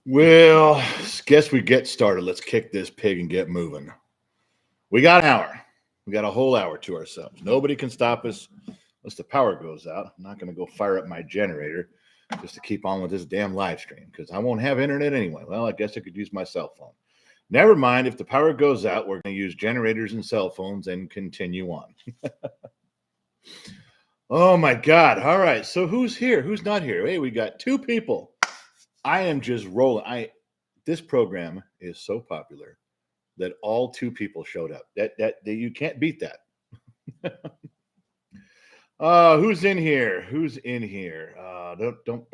Well, guess we get started. Let's kick this pig and get moving. We got an hour. We got a whole hour to ourselves. Nobody can stop us unless the power goes out. I'm not going to go fire up my generator just to keep on with this damn live stream because I won't have internet anyway. Well, I guess I could use my cell phone. Never mind. If the power goes out, we're going to use generators and cell phones and continue on. Oh my God. All right. So who's here? Who's not here? Hey, we got two people. I am just rolling. This program is so popular that all two people showed up. That you can't beat that. Who's in here? Who's in here? Don't.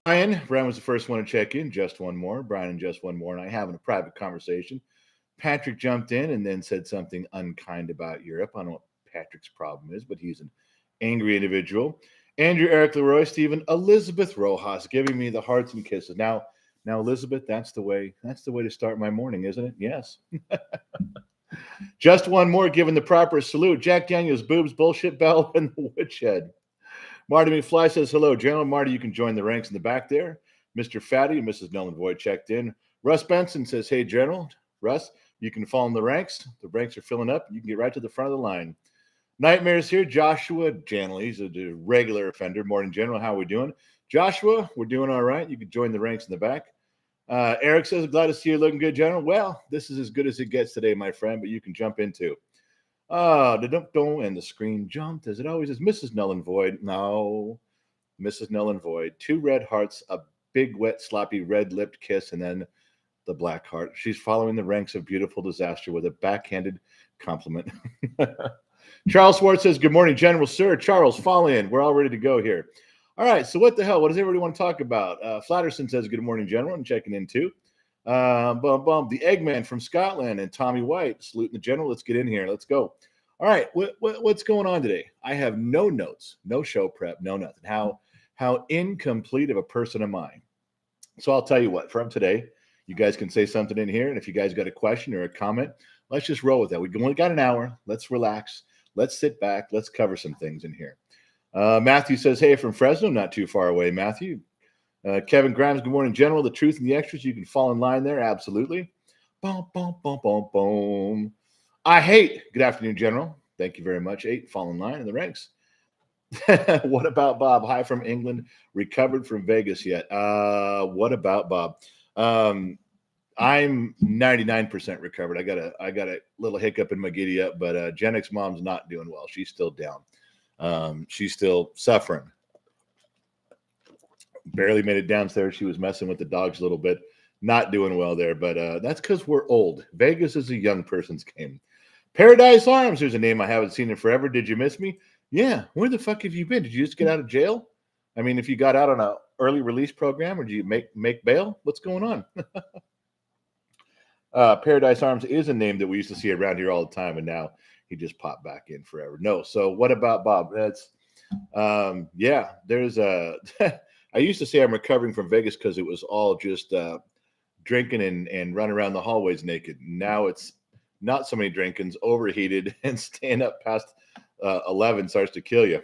Brian was the first one to check in. Just one more. Brian and just one more, and I having a private conversation. Patrick jumped in and then said something unkind about Europe. I don't know what Patrick's problem is, but he's an angry individual. Andrew, Eric Leroy, Stephen, Elizabeth Rojas giving me the hearts and kisses. Now, Elizabeth, that's the way to start my morning, isn't it? Yes. Just one more, giving the proper salute. Jack Daniels, Boobs, Bullshit Bell, and the Witchhead. Marty McFly says hello, General. Marty, you can join the ranks in the back there. Mr. Fatty and Mrs. Nolan Voigt checked in. Russ Benson says, hey, General. Russ, you can fall in the ranks. The ranks are filling up. You can get right to the front of the line. Nightmares here. Joshua Janel, he's a regular offender. Morning, General. How are we doing? Joshua, we're doing all right. You can join the ranks in the back. Eric says, glad to see you looking good, General. Well, this is as good as it gets today, my friend, but you can jump in too. And the screen jumped as it always is. Mrs. Null and Void. No, Mrs. Null and Void. Two red hearts, a big, wet, sloppy, red-lipped kiss, and then the black heart. She's following the ranks of beautiful disaster with a backhanded compliment. Charles Swartz says, good morning, General. Sir, Charles, fall in. We're all ready to go here. All right, so what the hell? What does everybody want to talk about? Flatterson says, good morning, General, and checking in too. The Eggman from Scotland and Tommy White saluting the General. Let's get in here. Let's go. All right, what's going on today? I have no notes, no show prep, no nothing. How incomplete of a person am I? So I'll tell you what, from today, you guys can say something in here, and if you guys got a question or a comment, let's just roll with that. We only got an hour. Let's relax. Let's sit back. Let's cover some things in here. Matthew says, hey, from Fresno, not too far away, Matthew. Kevin Grimes, good morning, General. The truth and the extras, you can fall in line there. Absolutely. Boom, boom, boom, boom, boom. I hate. Good afternoon, General. Thank you very much. 8, fall in line in the ranks. What about Bob? Hi from England. Recovered from Vegas yet? What about Bob? I'm 99% recovered. I got a little hiccup in my giddy up, but Gen X mom's not doing well. She's still down. She's still suffering. Barely made it downstairs. She was messing with the dogs a little bit. Not doing well there, but that's because we're old. Vegas is a young person's game. Paradise Arms. There's a name I haven't seen in forever. Did you miss me? Yeah. Where the fuck have you been? Did you just get out of jail? I mean, if you got out on an early release program, or did you make bail? What's going on? Paradise Arms is a name that we used to see around here all the time, and now he just popped back in forever. No. So what about Bob? That's there's a I used to say I'm recovering from Vegas because it was all just drinking and running around the hallways naked. Now it's not so many drinkings, overheated, and staying up past 11 starts to kill you.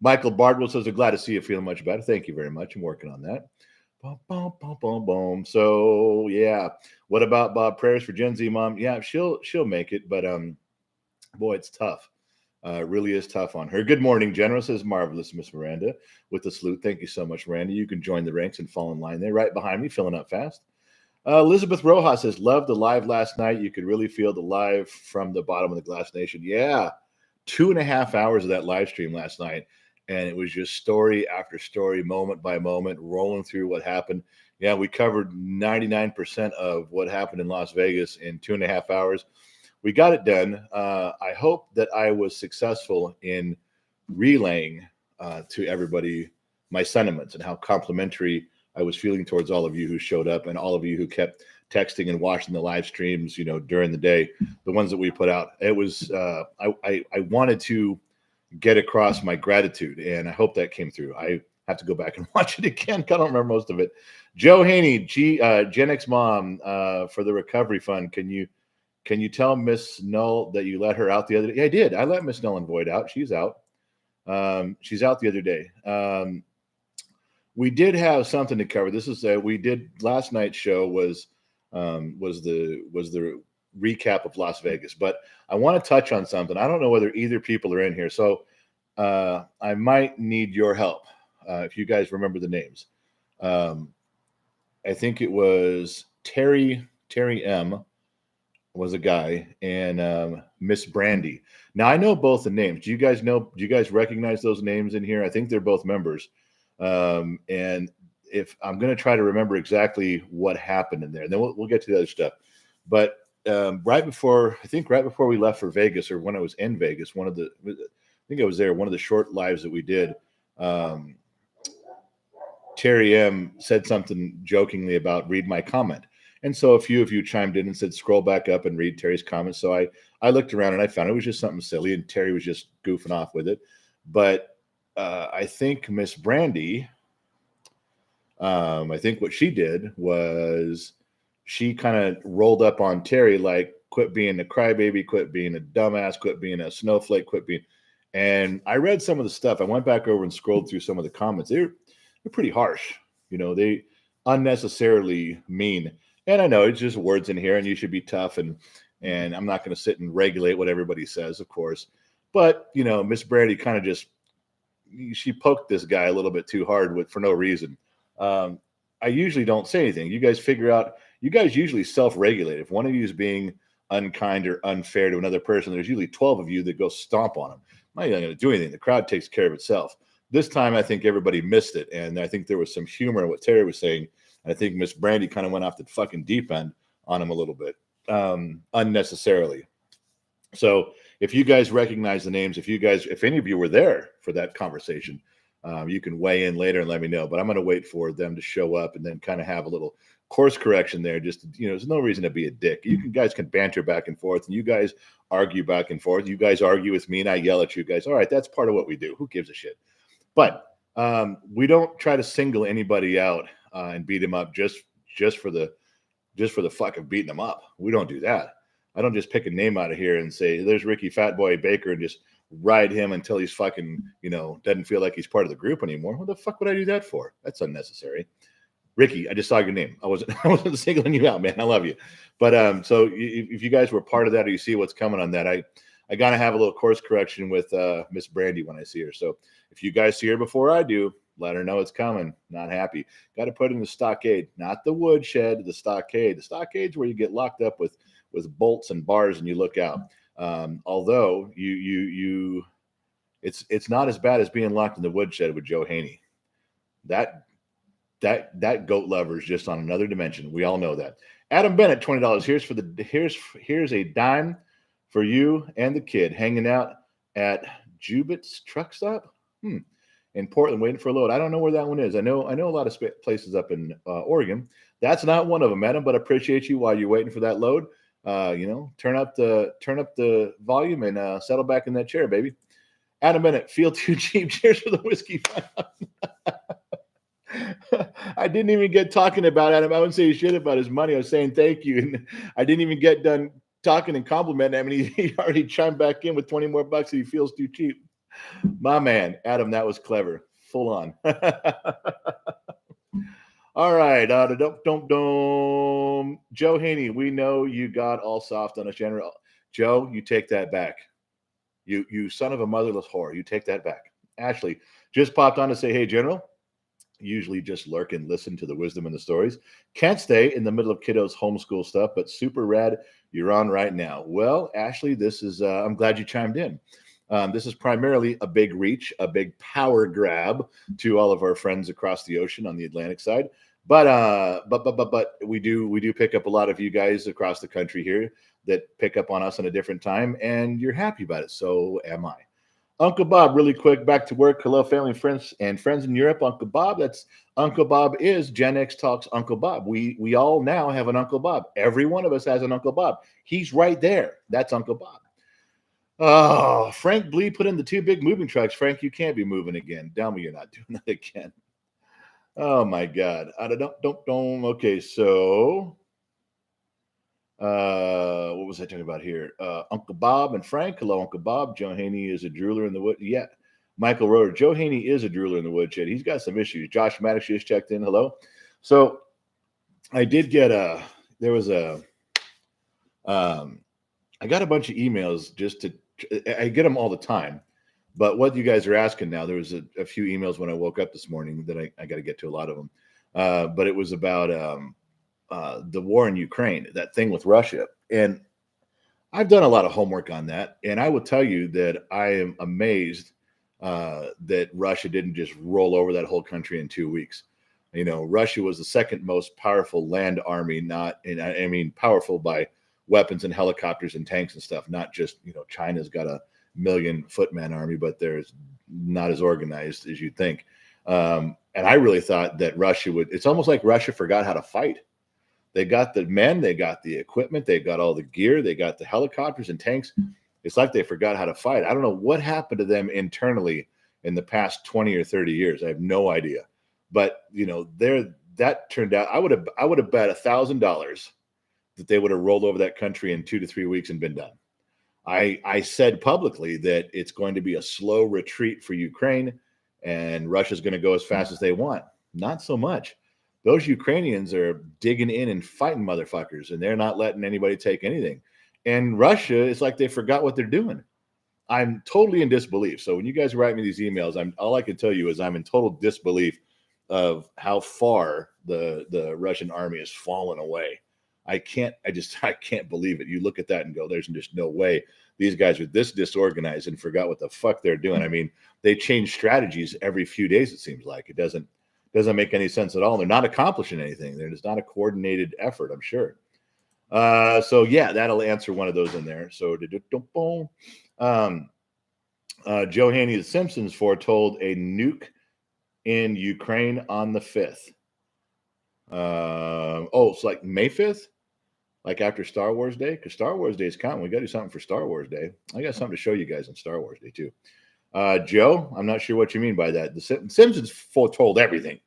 Michael Bardwell says, I'm glad to see you feeling much better. Thank you very much. I'm working on that. Boom, boom, boom, boom, boom. So yeah, what about Bob? Prayers for Gen Z mom? Yeah, she'll make it, but boy, it's tough. It really is tough on her. Good morning, General, says marvelous Miss Miranda with the salute. Thank you so much, Miranda. You can join the ranks and fall in line there, right behind me, filling up fast. Elizabeth Rojas says, loved the live last night. You could really feel the live from the bottom of the Glass Nation. Yeah, 2.5 hours of that live stream last night. And it was just story after story, moment by moment, rolling through what happened. Yeah, we covered 99% of what happened in Las Vegas in 2.5 hours. We got it done. I hope that I was successful in relaying to everybody my sentiments and how complimentary I was feeling towards all of you who showed up and all of you who kept texting and watching the live streams, during the day, the ones that we put out. It was, I wanted to get across my gratitude, and I hope that came through. I have to go back and watch it again. I don't remember most of it. Joe Haney, Gen X mom, for the recovery fund. Can you tell Miss Null that you let her out the other day? Yeah, I did. I let Miss Null and Void out. She's out. She's out the other day. we did have something to cover. This is we did last night's show was the recap of Las Vegas, but I want to touch on something. I don't know whether either people are in here, so I might need your help if you guys remember the names. Um, I think it was Terry M was a guy, and Miss Brandy. Now I know both the names. Do you guys know? Do you guys recognize those names in here? I think they're both members. And if I'm going to try to remember exactly what happened in there, and then we'll get to the other stuff. But right before we left for Vegas, or when I was in Vegas, I think I was there. One of the short lives that we did. Um, Terry M said something jokingly about read my comment. And so a few of you chimed in and said, scroll back up and read Terry's comments. So I looked around and I found it was just something silly, and Terry was just goofing off with it. But I think Miss Brandy, I think what she did was she kind of rolled up on Terry like, quit being a crybaby, quit being a dumbass, quit being a snowflake, quit being. And I read some of the stuff. I went back over and scrolled through some of the comments. They're pretty harsh. They unnecessarily mean. And I know it's just words in here, and you should be tough, and I'm not going to sit and regulate what everybody says, of course. But Miss Brandy kind of just she poked this guy a little bit too hard for no reason. I usually don't say anything. You guys figure out. You guys usually self-regulate. If one of you is being unkind or unfair to another person, there's usually 12 of you that go stomp on them. I'm not going to do anything. The crowd takes care of itself. This time, I think everybody missed it, and I think there was some humor in what Terry was saying. And I think Miss Brandy kind of went off the fucking deep end on him a little bit, unnecessarily. So if you guys recognize the names, if any of you were there for that conversation, you can weigh in later and let me know. But I'm going to wait for them to show up and then kind of have a little course correction there. Just there's no reason to be a dick. Guys can banter back and forth, and you guys argue back and forth. You guys argue with me, and I yell at you guys. All right, that's part of what we do. Who gives a shit? But we don't try to single anybody out and beat him up just for the fuck of beating them up. We don't do that. I don't just pick a name out of here and say, there's Ricky Fatboy Baker, and just ride him until he's fucking, doesn't feel like he's part of the group anymore. What the fuck would I do that for? That's unnecessary. Ricky, I just saw your name. I wasn't singling you out, man. I love you. But so if you guys were part of that, or you see what's coming on that, I gotta have a little course correction with Miss Brandy when I see her. So if you guys see her before I do, let her know it's coming. Not happy. Got to put in the stockade, not the woodshed, the stockade. The stockade's where you get locked up with bolts and bars and you look out. Although it's not as bad as being locked in the woodshed with Joe Haney. That goat lover is just on another dimension. We all know that. Adam Bennett, $20. Here's a dime for you and the kid hanging out at Jubit's truck stop. In Portland, waiting for a load. I don't know where that one is. I know a lot of places up in Oregon. That's not one of them, Adam. But appreciate you while you're waiting for that load. Turn up the volume and settle back in that chair, baby. Adam Bennett, feel too cheap. Cheers for the whiskey. I didn't even get talking about Adam. I wouldn't say shit about his money. I was saying thank you, and I didn't even get done talking and complimenting him. And he already chimed back in with 20 more bucks. And he feels too cheap. My man, Adam, that was clever. Full on. All right. Joe Haney, we know you got all soft on us, General. Joe, you take that back. You son of a motherless whore. You take that back. Ashley just popped on to say, hey, General. Usually just lurk and listen to the wisdom and the stories. Can't stay in the middle of kiddos' homeschool stuff, but super rad. You're on right now. Well, Ashley, this is, I'm glad you chimed in. This is primarily a big reach, a big power grab to all of our friends across the ocean on the Atlantic side. But we do pick up a lot of you guys across the country here that pick up on us on a different time, and you're happy about it. So am I. Uncle Bob, really quick, back to work. Hello, family, friends in Europe. Uncle Bob, Uncle Bob is Gen X Talks Uncle Bob. We all now have an Uncle Bob. Every one of us has an Uncle Bob. He's right there. That's Uncle Bob. Oh, Frank Blee put in the 2 big moving trucks. Frank, you can't be moving again. Tell me you're not doing that again. Oh my God. Don't. Okay, so what was I talking about here? Uncle Bob and Frank. Hello, Uncle Bob. Joe Haney is a jeweler in the wood. Yeah. Michael Roeder, Joe Haney is a drooler in the woodshed. He's got some issues. Josh Maddox just checked in. Hello. So I did get I got a bunch of emails I get them all the time. But what you guys are asking now, there was a few emails when I woke up this morning that I got to get to a lot of them. But it was about the war in Ukraine, that thing with Russia. And I've done a lot of homework on that. And I will tell you that I am amazed that Russia didn't just roll over that whole country in 2 weeks. You know, Russia was the second most powerful land army, powerful by weapons and helicopters and tanks and stuff, not just, China's got a million footman army, but there's not as organized as you'd think. And I really thought that it's almost like Russia forgot how to fight. They got the men, they got the equipment, they got all the gear, they got the helicopters and tanks. It's like they forgot how to fight. I don't know what happened to them internally in the past 20 or 30 years. I have no idea. But, that turned out, I would have bet $1,000 that they would have rolled over that country in 2 to 3 weeks and been done. I said publicly that it's going to be a slow retreat for Ukraine and Russia's going to go as fast as they want. Not so much. Those Ukrainians are digging in and fighting motherfuckers, and they're not letting anybody take anything. And Russia, it's like they forgot what they're doing. I'm totally in disbelief. So when you guys write me these emails, all I can tell you is I'm in total disbelief of how far the Russian army has fallen away. I can't believe it. You look at that and go, there's just no way these guys are this disorganized and forgot what the fuck they're doing. I mean, they change strategies every few days, it seems like. It doesn't make any sense at all. They're not accomplishing anything. There's not a coordinated effort, I'm sure. So yeah, that'll answer one of those in there. So Joe Haney, The Simpsons foretold a nuke in Ukraine on the 5th. It's like May 5th, like after Star Wars Day, because Star Wars Day is coming. We got to do something for Star Wars Day. I got something to show you guys on Star Wars Day too. Joe, I'm not sure what you mean by that. The Simpsons foretold everything.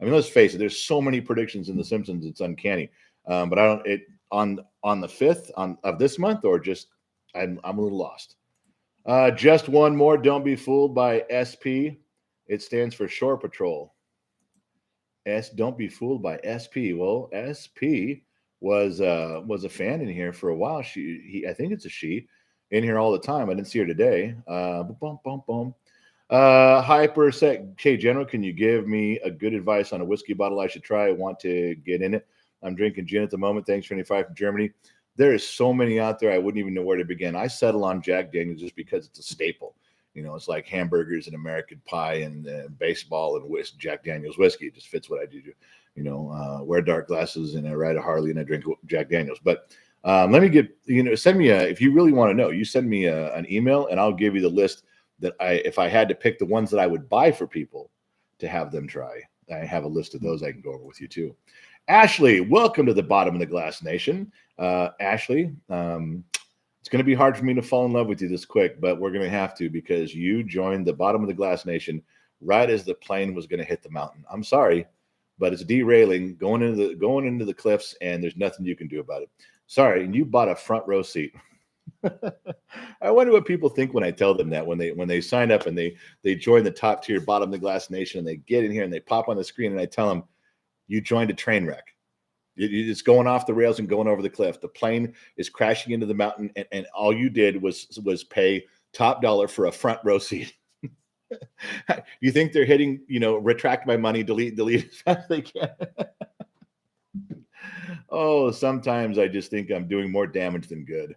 I mean, let's face it. There's so many predictions in The Simpsons, it's uncanny. But I don't. On the 5th of this month, or just I'm a little lost. Just one more. Don't be fooled by SP. It stands for Shore Patrol. Don't be fooled by SP. Well, SP was a fan in here for a while. I think it's a she, in here all the time. I didn't see her today. Hypersec K General, can you give me a good advice on a whiskey bottle I should try? I want to get in it. I'm drinking gin at the moment. Thanks, 25 from Germany. There is so many out there. I wouldn't even know where to begin. I settle on Jack Daniels just because it's a staple. It's like hamburgers and American pie and baseball and Jack Daniels whiskey. It just fits what I do. Wear dark glasses and I ride a Harley and I drink Jack Daniels. But let me send me if you really want to know, you send me an email and I'll give you the list that if I had to pick the ones that I would buy for people to have them try. I have a list of those I can go over with you too. Ashley, welcome to the Bottom of the Glass Nation. Ashley, it's going to be hard for me to fall in love with you this quick, but we're going to have to because you joined the Bottom of the Glass Nation right as the plane was going to hit the mountain. I'm sorry, but it's derailing, going into the cliffs, and there's nothing you can do about it. Sorry, and you bought a front row seat. I wonder what people think when I tell them that when they sign up and they join the top tier Bottom of the Glass Nation and they get in here and they pop on the screen and I tell them, you joined a train wreck. It's going off the rails and going over the cliff. The plane is crashing into the mountain, and all you did was pay top dollar for a front row seat. You think they're hitting, retract my money, delete as fast as they can. Oh, sometimes I just think I'm doing more damage than good.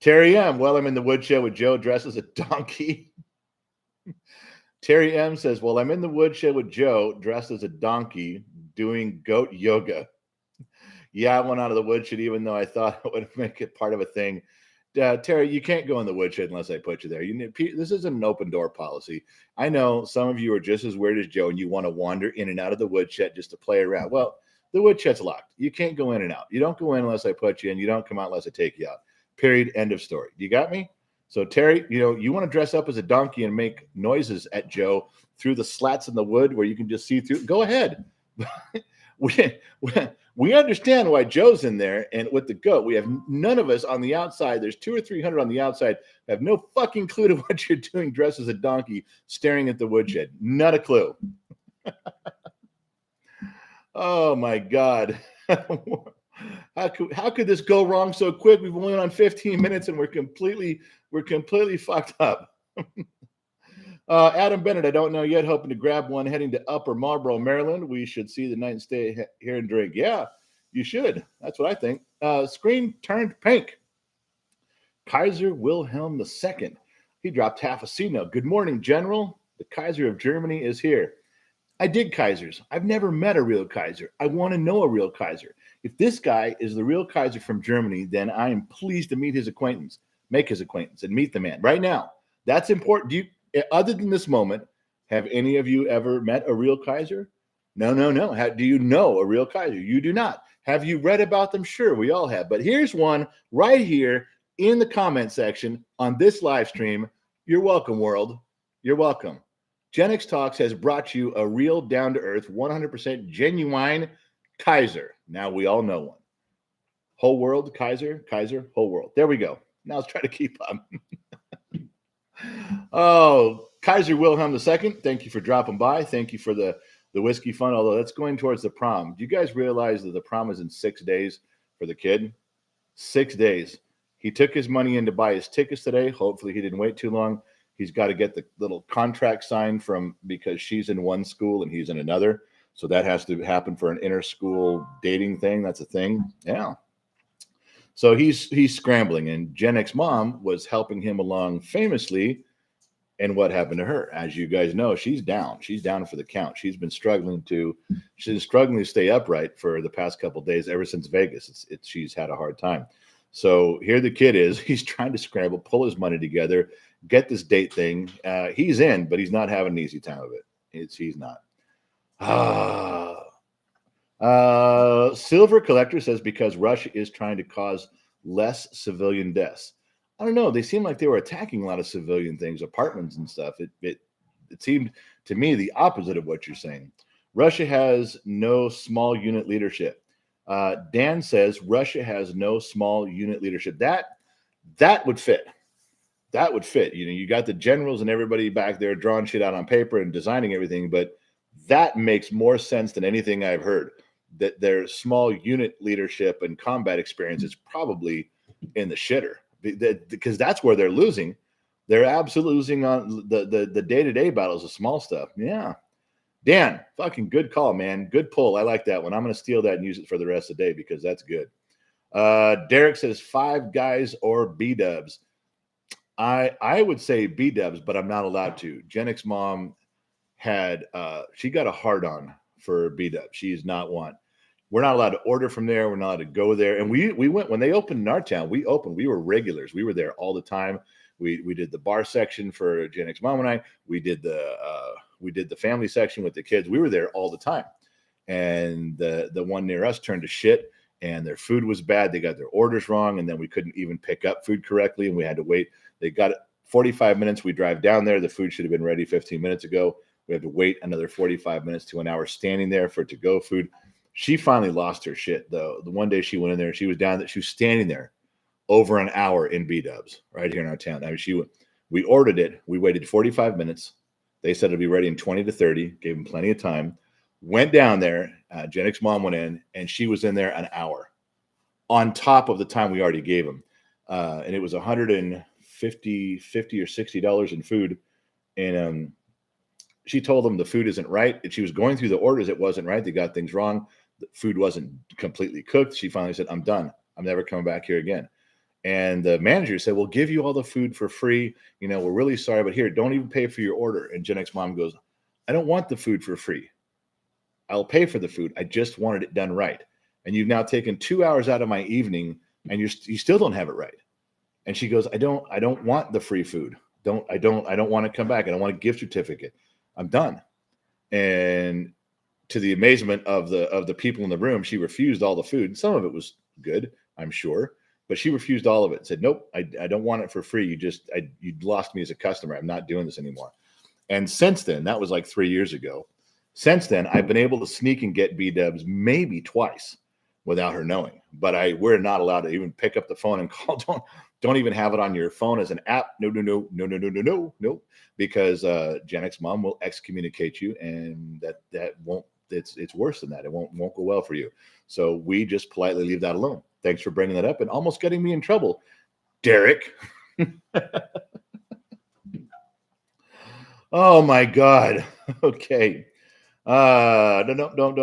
Terry M. Well, I'm in the woodshed with Joe dressed as a donkey. Terry M. says, well, I'm in the woodshed with Joe dressed as a donkey doing goat yoga. Yeah, I went out of the woodshed even though I thought it would make it part of a thing. Terry, you can't go in the woodshed unless I put you there. This isn't an open door policy. I know some of you are just as weird as Joe and you want to wander in and out of the woodshed just to play around. Well, the woodshed's locked. You can't go in and out. You don't go in unless I put you in. You don't come out unless I take you out. Period. End of story. You got me? So, Terry, you want to dress up as a donkey and make noises at Joe through the slats in the wood where you can just see through. Go ahead. We understand why Joe's in there and with the goat. We have none of us on the outside. There's 200 or 300 on the outside. Have no fucking clue to what you're doing dressed as a donkey staring at the woodshed. Not a clue. Oh my God. How could this go wrong so quick? We've only on 15 minutes and we're completely fucked up. Adam Bennett, I don't know yet. Hoping to grab one heading to Upper Marlboro, Maryland. We should see the night and stay here and drink. Yeah, you should. That's what I think. Screen turned pink. Kaiser Wilhelm II. He dropped half a C note. Good morning, General. The Kaiser of Germany is here. I dig Kaisers. I've never met a real Kaiser. I want to know a real Kaiser. If this guy is the real Kaiser from Germany, then I am pleased to meet his acquaintance, make his acquaintance, and meet the man right now. That's important. Do you? Other than this moment, have any of you ever met a real Kaiser? No. Do you know a real Kaiser? You do not. Have you read about them? Sure, we all have. But here's one right here in the comment section on this live stream. You're welcome, world. You're welcome. Gen X Talks has brought you a real, down-to-earth, 100% genuine Kaiser. Now we all know one. Whole world, Kaiser, whole world. There we go. Now let's try to keep up. Oh, Kaiser Wilhelm II, thank you for dropping by. Thank you for the whiskey fund, although that's going towards the prom. Do you guys realize that the prom is in 6 days for the kid? 6 days. He took his money in to buy his tickets today. Hopefully he didn't wait too long. He's got to get the little contract signed because she's in one school and he's in another. So that has to happen for an inter-school dating thing. That's a thing. Yeah. So he's scrambling, and Gen X Mom was helping him along famously. And what happened to her? As you guys know, she's down. She's down for the count. She's been struggling to stay upright for the past couple of days ever since Vegas. She's had a hard time. So here the kid is. He's trying to scramble, pull his money together, get this date thing. He's in, but he's not having an easy time of it. He's not. Silver Collector says because Russia is trying to cause less civilian deaths. I don't know. They seem like they were attacking a lot of civilian things, apartments and stuff. It seemed to me the opposite of what you're saying. Russia has no small unit leadership. Dan says Russia has no small unit leadership. That would fit. That would fit. You know, you got the generals and everybody back there drawing shit out on paper and designing everything, but that makes more sense than anything I've heard. That their small unit leadership and combat experience is probably in the shitter, because that's where they're losing. They're absolutely losing on the day-to-day battles of small stuff. Yeah. Dan, fucking good call, man. Good pull. I like that one. I'm going to steal that and use it for the rest of the day because that's good. Derek says Five Guys or B-dubs. I would say B-dubs, but I'm not allowed to. Gen X Mom she got a hard-on for B-dubs. She's not one. We're not allowed to order from there. We're not allowed to go there. And we went when they opened in our town. We were regulars. We were there all the time. We did the bar section for Gen X Mom and I. We did the family section with the kids. We were there all the time. And the one near us turned to shit, and their food was bad. They got their orders wrong, and then we couldn't even pick up food correctly, and we had to wait. They got it 45 minutes. We drive down there. The food should have been ready 15 minutes ago. We have to wait another 45 minutes to an hour standing there for to-go food. She finally lost her shit, though. The one day she went in there, she was standing there over an hour in B-dubs right here in our town. I mean, we ordered it. We waited 45 minutes. They said it'd be ready in 20 to 30. Gave them plenty of time. Went down there. Gen X Mom went in, and she was in there an hour on top of the time we already gave them. And it was $150 or $60 in food. And she told them the food isn't right. And she was going through the orders. It wasn't right. They got things wrong. The food wasn't completely cooked. She finally said, I'm done. I'm never coming back here again. And the manager said, we'll give you all the food for free. You know, we're really sorry, but here, don't even pay for your order. And Gen X Mom goes, I don't want the food for free. I'll pay for the food. I just wanted it done right. And you've now taken 2 hours out of my evening, and you still don't have it right. And she goes, I don't want the free food. I don't want to come back. I don't want a gift certificate. I'm done. And to the amazement of the people in the room, she refused all the food. Some of it was good, I'm sure, but she refused all of it. Said, nope, I don't want it for free. You lost me as a customer. I'm not doing this anymore. And since then, that was like 3 years ago. Since then, I've been able to sneak and get B-dubs maybe twice. without her knowing. But we're not allowed to even pick up the phone and call. Don't even have it on your phone as an app. No, because Gen X mom will excommunicate you, and that won't. It's worse than that. It won't go well for you. So we just politely leave that alone. Thanks for bringing that up and almost getting me in trouble, Derek. Oh my God. Okay. Rome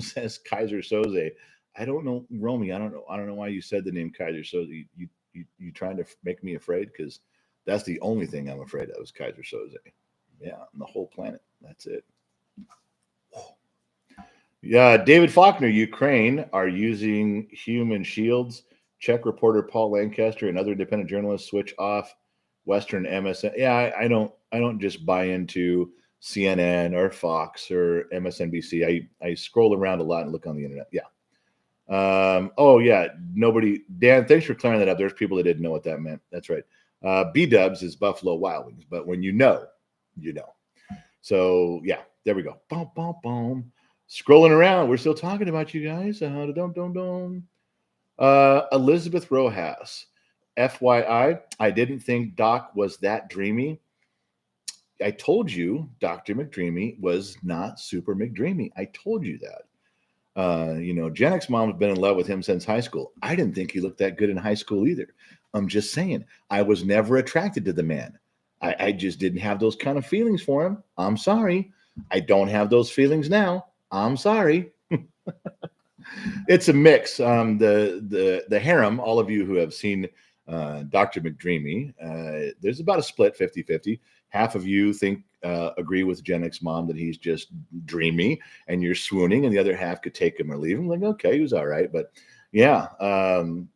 says Kaiser Soze. I don't know, Romy. I don't know why you said the name Kaiser Soze. You trying to make me afraid? Because that's the only thing I'm afraid of is Kaiser Soze. Yeah, on the whole planet. That's it. Yeah, David Faulkner, Ukraine are using human shields. Czech reporter Paul Lancaster and other independent journalists switch off Western MSN. Yeah, I don't just buy into CNN or Fox or MSNBC. I scroll around a lot and look on the internet. Yeah. Oh yeah, nobody. Dan, thanks for clearing that up. There's people that didn't know what that meant. That's right. B-dubs is Buffalo Wild Wings, but when you know, you know. So yeah, there we go. Boom, boom, boom. Scrolling around, we're still talking about you guys. Elizabeth Rojas. FYI, I didn't think Doc was that dreamy. I told you Dr. McDreamy was not super McDreamy. I told you that. Gen X mom has been in love with him since high school. I didn't think he looked that good in high school either. I'm just saying, I was never attracted to the man. I just didn't have those kind of feelings for him. I'm sorry. I don't have those feelings now. I'm sorry. It's a mix. The harem, all of you who have seen Dr. McDreamy, there's about a split 50-50. Half of you agree with Gen X mom that he's just dreamy and you're swooning, and the other half could take him or leave him. Like, okay, he was all right. But yeah,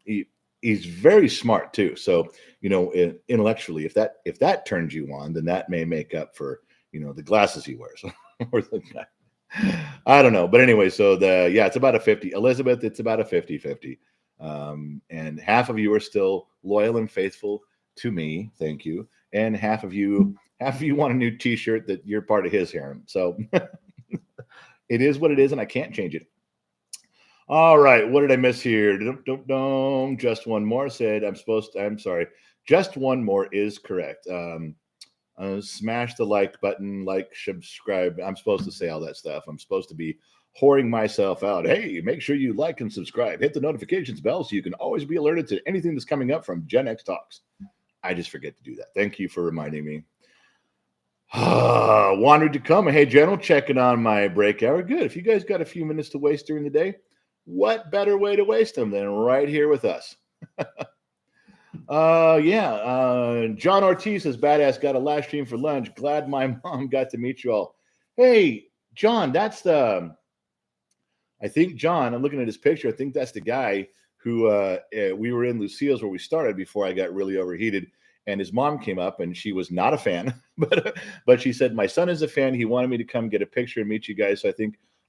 he's very smart too. So, intellectually, if that turns you on, then that may make up for, the glasses he wears. Or I don't know. But anyway, so it's about a 50. Elizabeth, it's about a 50-50. And half of you are still loyal and faithful to me. Thank you. And half of you want a new t-shirt that you're part of his harem. So it is what it is, and I can't change it. All right. What did I miss here? Just one more said I'm sorry. Just one more is correct. Smash the like button, subscribe. I'm supposed to say all that stuff. I'm supposed to be whoring myself out. Hey, make sure you like and subscribe. Hit the notifications bell so you can always be alerted to anything that's coming up from Gen X Talks. I just forget to do that. Thank you for reminding me. Wandered to come. Hey, General, checking on my break hour. Good. If you guys got a few minutes to waste during the day, what better way to waste them than right here with us? John Ortiz says, badass, got a live stream for lunch. Glad my mom got to meet you all. Hey, John, I think John, I'm looking at his picture. I think that's the guy who we were in Lucille's where we started before I got really overheated. And his mom came up and she was not a fan, but she said, my son is a fan. He wanted me to come get a picture and meet you guys. So I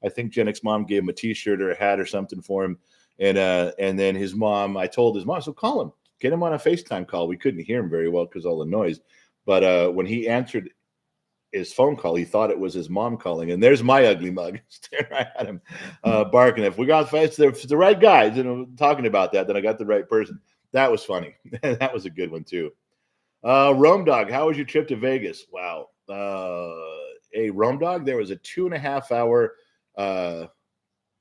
think Gen X mom gave him a t-shirt or a hat or something for him. And then I told his mom, so call him. Get him on a FaceTime call. We couldn't hear him very well because all the noise. But when he answered his phone call, he thought it was his mom calling. And there's my ugly mug staring right at him, barking. If we got the right guys, talking about that, then I got the right person. That was funny. That was a good one too. Rome Dog, how was your trip to Vegas? Wow. Hey, Rome Dog, there was a 2.5 hour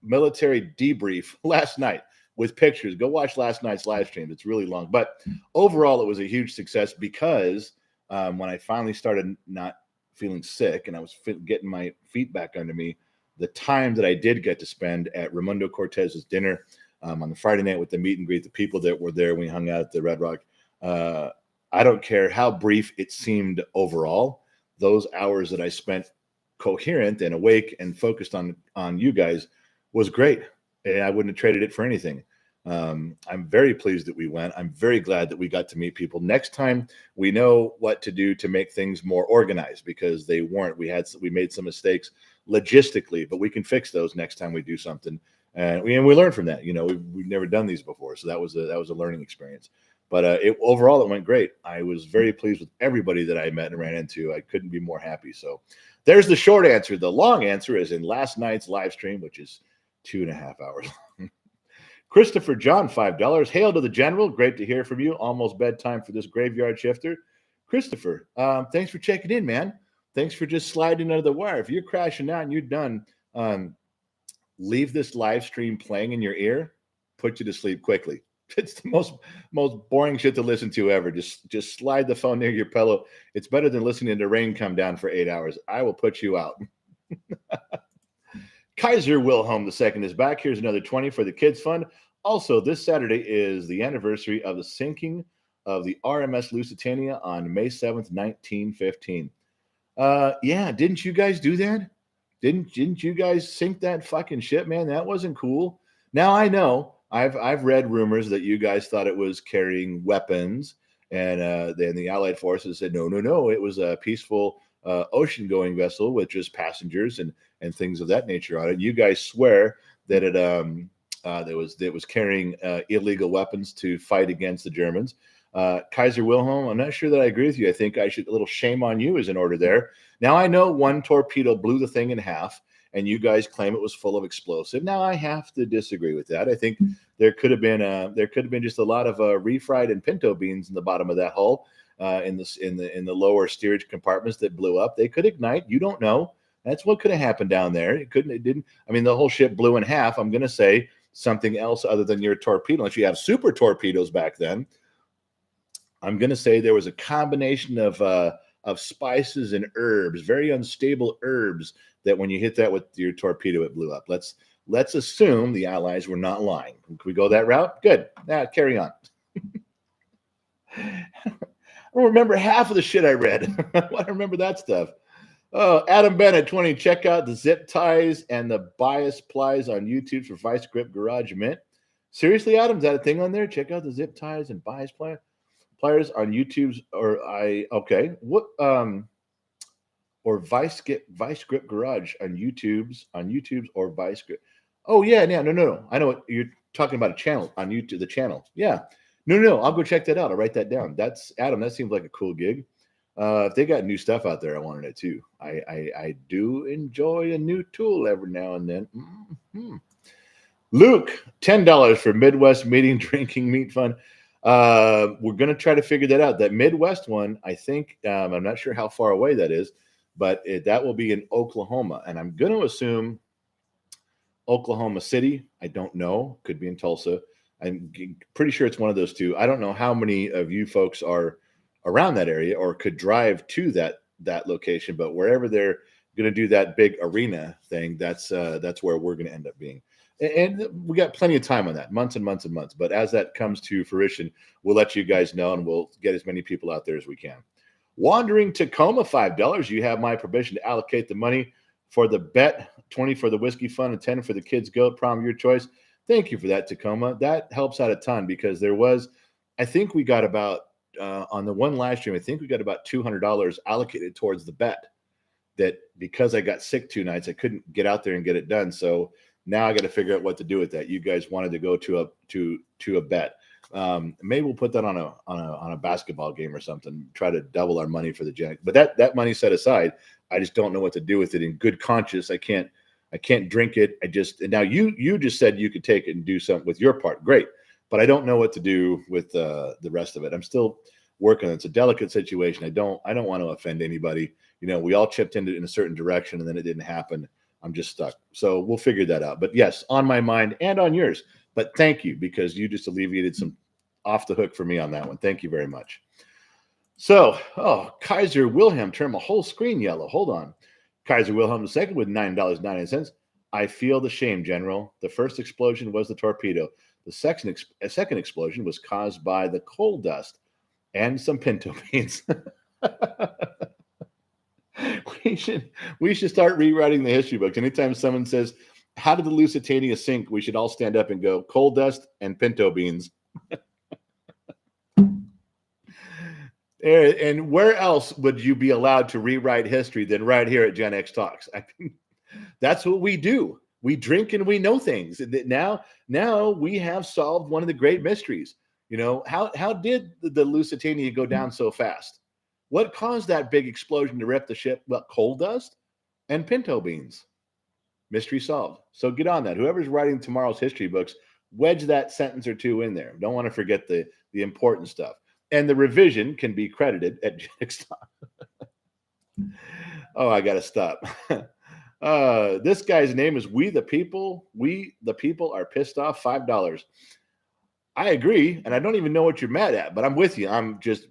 military debrief last night with pictures. Go watch last night's live stream. It's really long. But overall, it was a huge success because when I finally started not feeling sick and I was getting my feet back under me, the time that I did get to spend at Raimundo Cortez's dinner on the Friday night with the meet and greet, the people that were there, we hung out at the Red Rock. I don't care how brief it seemed overall. Those hours that I spent coherent and awake and focused on you guys was great. And I wouldn't have traded it for anything. I'm very pleased that we went. I'm very glad that we got to meet people. Next time, we know what to do to make things more organized because they weren't. We made some mistakes logistically, but we can fix those next time we do something. And we learned from that. We've never done these before, so that was a learning experience. But overall, it went great. I was very pleased with everybody that I met and ran into. I couldn't be more happy. So There's the short answer. The long answer is in last night's live stream, which is 2.5 hours. Christopher John, $5. Hail to the general. Great to hear from you. Almost bedtime for this graveyard shifter. Christopher, thanks for checking in, man. Thanks for just sliding under the wire. If you're crashing out and you're done, leave this live stream playing in your ear. Put you to sleep quickly. It's the most boring shit to listen to ever. Just slide the phone near your pillow. It's better than listening to rain come down for 8 hours. I will put you out. Kaiser Wilhelm II is back. Here's another 20 for the Kids Fund. Also, this Saturday is the anniversary of the sinking of the RMS Lusitania on May 7th, 1915. Yeah, didn't you guys do that? Didn't you guys sink that fucking ship, man? That wasn't cool. Now I know I've read rumors that you guys thought it was carrying weapons, and then the Allied forces said no, it was a peaceful ocean-going vessel with just passengers and things of that nature on it. You guys swear that it was carrying illegal weapons to fight against the Germans. Kaiser Wilhelm, I'm not sure that I agree with you. I think a little shame on you is in order there. Now I know one torpedo blew the thing in half, and you guys claim it was full of explosive. Now I have to disagree with that. I think there could have been just a lot of refried and pinto beans in the bottom of that hull, in the lower steerage compartments that blew up. They could ignite. You don't know. That's what could have happened down there. It didn't. I mean, the whole ship blew in half. I'm going to say something else other than your torpedo. Unless you have super torpedoes back then, I'm going to say there was a combination of spices and herbs, very unstable herbs, that when you hit that with your torpedo, it blew up. Let's assume the Allies were not lying. Can we go that route? Good. Now carry on. I don't remember half of the shit I read. I remember that stuff. Oh, Adam Bennett, 20. Check out the zip ties and the bias plies on YouTube for Vice Grip Garage Mint. Seriously, Adam, is that a thing on there? Check out the zip ties and bias pliers on YouTube's or Vice Grip Garage on YouTube's or Vice Grip. Oh yeah, no. I know what you're talking about, a channel on YouTube, the channel. Yeah. No. I'll go check that out. I'll write that down. That's Adam. That seems like a cool gig. If they got new stuff out there, I wanted it too. I do enjoy a new tool every now and then. Mm-hmm. Luke, $10 for Midwest Meeting Drinking Meat Fund. We're going to try to figure that out. That Midwest one, I think, I'm not sure how far away that is, but that will be in Oklahoma. And I'm going to assume Oklahoma City. I don't know. Could be in Tulsa. I'm pretty sure it's one of those two. I don't know how many of you folks are around that area or could drive to that location, but wherever they're going to do that big arena thing, that's where we're going to end up being. And we got plenty of time on that, months and months and months. But as that comes to fruition, we'll let you guys know, and we'll get as many people out there as we can. Wandering Tacoma, $5. You have my permission to allocate the money for the bet, 20 for the whiskey fund, and 10 for the kids' goat prom, your choice. Thank you for that, Tacoma. That helps out a ton because there was, I think we got about, on the one live stream, I think we got about $200 allocated towards the bet. That because I got sick 2 nights, I couldn't get out there and get it done. So now I got to figure out what to do with that. You guys wanted to go to a bet. Maybe we'll put that on a basketball game or something. Try to double our money for the Gen. But that money set aside, I just don't know what to do with it in good conscience. I can't drink it. Now you just said you could take it and do something with your part. Great, but I don't know what to do with the rest of it. I'm still working on it. It's a delicate situation. I don't want to offend anybody. You know, we all chipped into it in a certain direction, and then it didn't happen. I'm just stuck. So we'll figure that out. But yes, on my mind and on yours. But thank you, because you just alleviated some off the hook for me on that one. Thank you very much. So, Kaiser Wilhelm turned my whole screen yellow. Hold on. Kaiser Wilhelm II with $9.99. I feel the shame, General. The first explosion was the torpedo. The second explosion was caused by the coal dust and some pinto beans. We should start rewriting the history books. Anytime someone says, "How did the Lusitania sink?" we should all stand up and go, "Coal dust and pinto beans." And where else would you be allowed to rewrite history than right here at Gen X Talks? I mean, that's what we do. We drink and we know things. Now we have solved one of the great mysteries. You know, how did the Lusitania go down so fast? What caused that big explosion to rip the ship? Well, coal dust? and pinto beans. Mystery solved. So get on that. Whoever's writing tomorrow's history books, wedge that sentence or two in there. Don't want to forget the important stuff. And the revision can be credited at next time. Oh, I got to stop. This guy's name is We the People. We the People are pissed off. $5. I agree, and I don't even know what you're mad at, but I'm with you. I'm just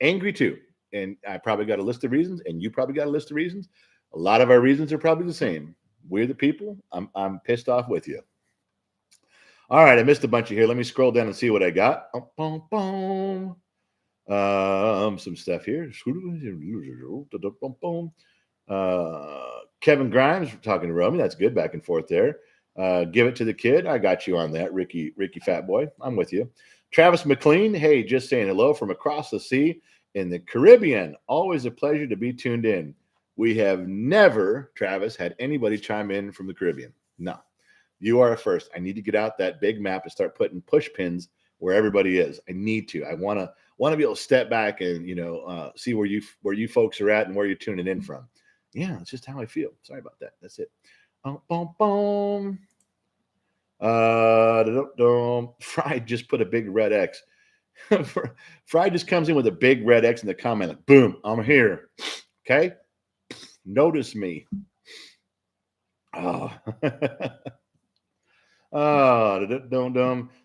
angry too. And I probably got a list of reasons, and you probably got a list of reasons. A lot of our reasons are probably the same. We're the people. I'm pissed off with you. All right, I missed a bunch of here. Let me scroll down and see what I got. Some stuff here. Kevin Grimes talking to Romy. That's good, back and forth there. Give it to the kid. I got you on that, Ricky Fat Boy. I'm with you. Travis McLean. Hey, just saying hello from across the sea in the Caribbean. Always a pleasure to be tuned in. We have never, Travis, had anybody chime in from the Caribbean. No, you are a first. I need to get out that big map and start putting push pins where everybody is. I need to. I want to be able to step back and see where you folks are at and where you're tuning in from. Yeah, that's just how I feel. Sorry about that. That's it. Fry just put a big red X. Fry just comes in with a big red X in the comment. Like, boom, I'm here. Okay. Notice me. Oh.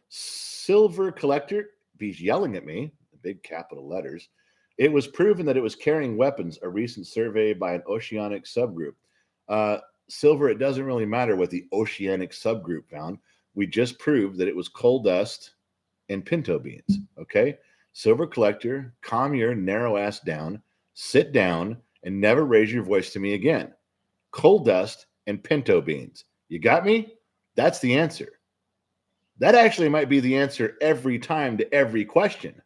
Silver collector. He's yelling at me. Big capital letters. It was proven that it was carrying weapons. A recent survey by an oceanic subgroup. Silver, it doesn't really matter what the oceanic subgroup found. We just proved that it was coal dust and pinto beans. Okay. Silver collector, calm your narrow ass down, sit down, and never raise your voice to me again. Coal dust and pinto beans. You got me? That's the answer. That actually might be the answer every time to every question.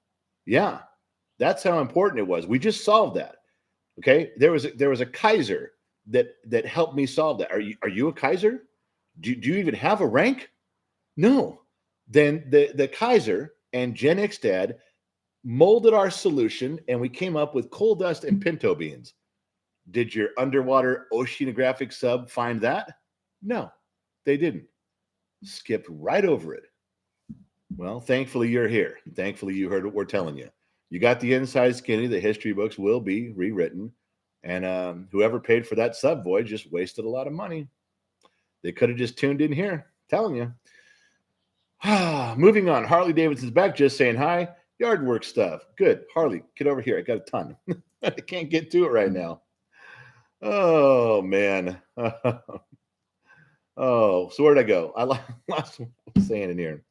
Yeah, that's how important it was. We just solved that. Okay, there was a Kaiser that helped me solve that. Are you a Kaiser? Do you even have a rank? No. Then the Kaiser and Gen X Dad molded our solution, and we came up with coal dust and pinto beans. Did your underwater oceanographic sub find that? No, they didn't. Skipped right over it. Well, thankfully you're here. Thankfully you heard what we're telling you. You got the inside skinny. The history books will be rewritten. And whoever paid for that sub void just wasted a lot of money. They could have just tuned in here. Telling you. Moving on. Harley Davidson's back, just saying hi. Yard work stuff. Good. Harley, get over here. I got a ton. I can't get to it right now. Oh, man. Oh, so where'd I go? I lost what I was saying in here.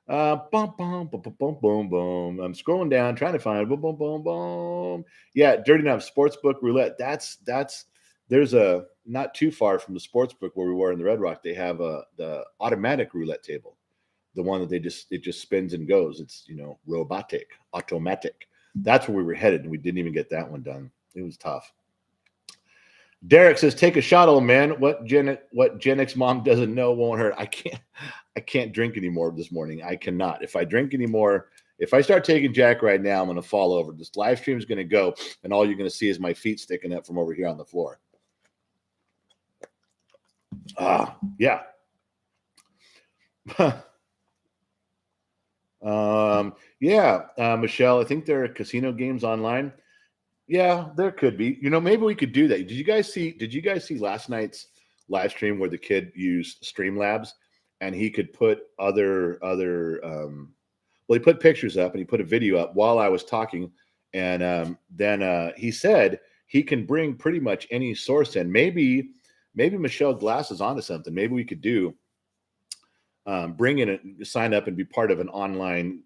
Boom, boom, boom, boom, boom, boom. I'm scrolling down, trying to find boom, boom, boom, boom. Yeah, Dirty Enough Sportsbook Roulette. There's a not too far from the sportsbook where we were in the Red Rock. They have the automatic roulette table, the one that it just spins and goes. It's robotic, automatic. That's where we were headed, and we didn't even get that one done. It was tough. Derek says, "Take a shot, old man. What Gen X mom doesn't know won't hurt." I can't drink anymore this morning. I cannot. If I drink anymore, if I start taking Jack right now, I'm going to fall over. This live stream is going to go, and all you're going to see is my feet sticking up from over here on the floor. Yeah. Michelle, I think there are casino games online. Yeah, there could be. Maybe we could do that. Did you guys see last night's live stream where the kid used Streamlabs and he could put he put pictures up and he put a video up while I was talking, and then he said he can bring pretty much any source in. Maybe Michelle Glass is onto something. Maybe we could do bring in sign up and be part of an online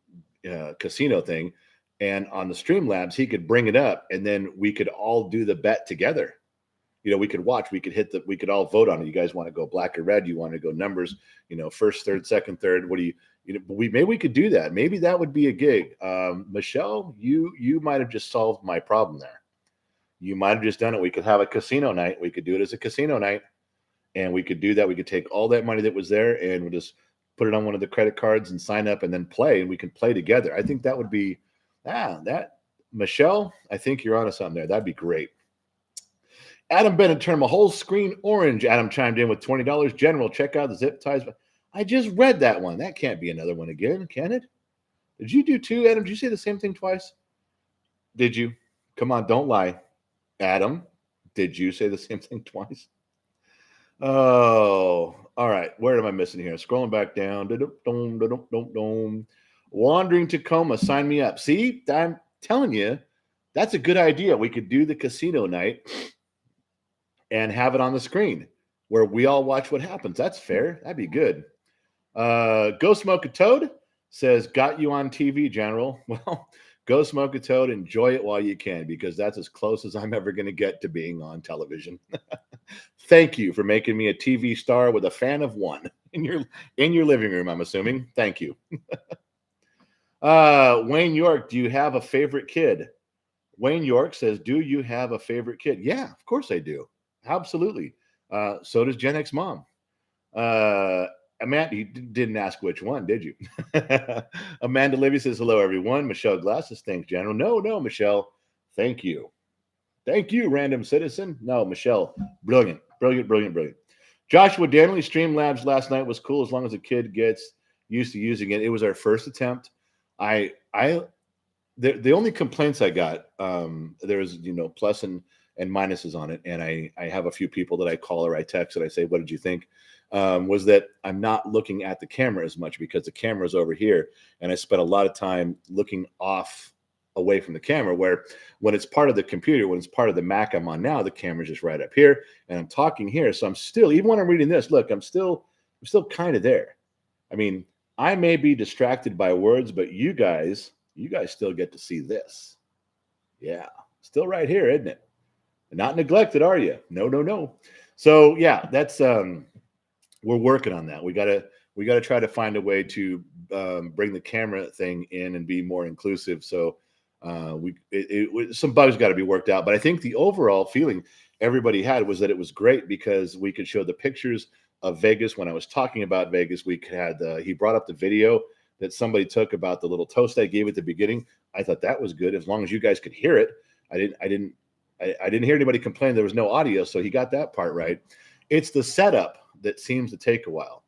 casino thing. And on the Streamlabs, he could bring it up, and then we could all do the bet together. We could watch. We could all vote on it. You guys want to go black or red? You want to go numbers? First, third, second, third. What do you? Maybe we could do that. Maybe that would be a gig. Michelle, you might have just solved my problem there. You might have just done it. We could have a casino night. We could do it as a casino night, and we could do that. We could take all that money that was there, and we'll just put it on one of the credit cards and sign up, and then play. And we can play together. I think that would be. Michelle, I think you're onto something there. That'd be great. Adam Bennett turned my whole screen orange. Adam chimed in with $20. General, check out the zip ties. I just read that one. That can't be another one again, can it? Did you do two, Adam? Did you say the same thing twice? Did you? Come on, don't lie. Adam, did you say the same thing twice? Oh, all right. Where am I missing here? Scrolling back down. Wandering Tacoma, sign me up. See, I'm telling you, that's a good idea. We could do the casino night and have it on the screen where we all watch what happens. That's fair. That'd be good. Go Smoke a Toad says, got you on TV, General. Well, go smoke a toad. Enjoy it while you can, because that's as close as I'm ever going to get to being on television. Thank you for making me a TV star with a fan of one in your living room, I'm assuming. Thank you. Wayne York, do you have a favorite kid? Wayne York says, do you have a favorite kid? Yeah, of course I do. Absolutely. So does Gen X Mom. Amanda, you didn't ask which one, did you? Amanda Livy says, hello, everyone. Michelle Glasses, thanks, General. No, Michelle. Thank you. Thank you, random citizen. No, Michelle, brilliant. Joshua Danley, Streamlabs last night was cool as long as the kid gets used to using it. It was our first attempt. The only complaints I got, there was, plus and minuses on it. And I have a few people that I call or I text and I say, what did you think? Was that I'm not looking at the camera as much because the camera is over here. And I spent a lot of time looking away from the camera, where when it's part of the computer, when it's part of the Mac I'm on now, the camera's just right up here and I'm talking here. So I'm still, even when I'm reading this, look, I'm still kind of there. I mean, I may be distracted by words, but you guys still get to see this. Yeah. Still right here, isn't it? Not neglected, are you? No. So yeah, that's, we're working on that. We got to try to find a way to bring the camera thing in and be more inclusive. So some bugs got to be worked out, but I think the overall feeling everybody had was that it was great because we could show the pictures of Vegas. When I was talking about Vegas, he brought up the video that somebody took about the little toast I gave at the beginning. I thought that was good, as long as you guys could hear it. I didn't hear anybody complain there was no audio, so he got that part right. It's the setup that seems to take a while.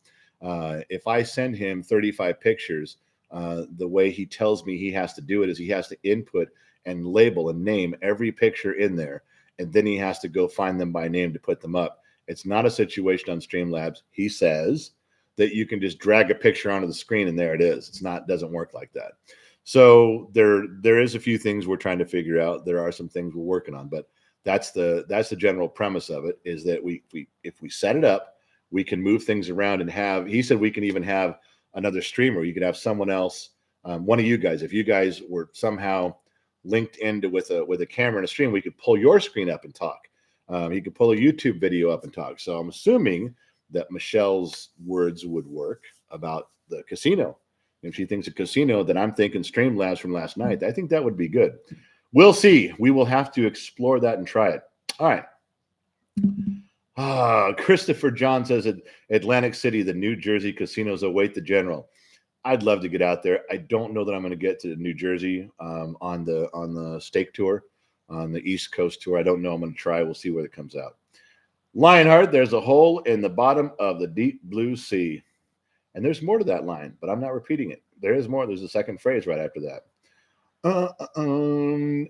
If I send him 35 pictures, the way he tells me he has to do it is he has to input and label and name every picture in there, and then he has to go find them by name to put them up. It's not a situation on Streamlabs, he says, that you can just drag a picture onto the screen and there it is. Doesn't work like that. So there is a few things we're trying to figure out. There are some things we're working on, but that's the general premise of it, is that if we set it up, we can move things around and he said we can even have another streamer. You could have someone else, one of you guys, if you guys were somehow linked into with a camera and a stream, we could pull your screen up and talk. You could pull a YouTube video up and talk. So I'm assuming that Michelle's words would work about the casino. If she thinks a casino, then I'm thinking Streamlabs from last night. I think that would be good. We'll see. We will have to explore that and try it. All right. Christopher John says at Atlantic City, the New Jersey casinos await the General. I'd love to get out there. I don't know that I'm going to get to New Jersey on the stake tour, on the East Coast tour. I don't know. I'm going to try. We'll see where it comes out. Lionheart, there's a hole in the bottom of the deep blue sea. And there's more to that line, but I'm not repeating it. There is more. There's a second phrase right after that.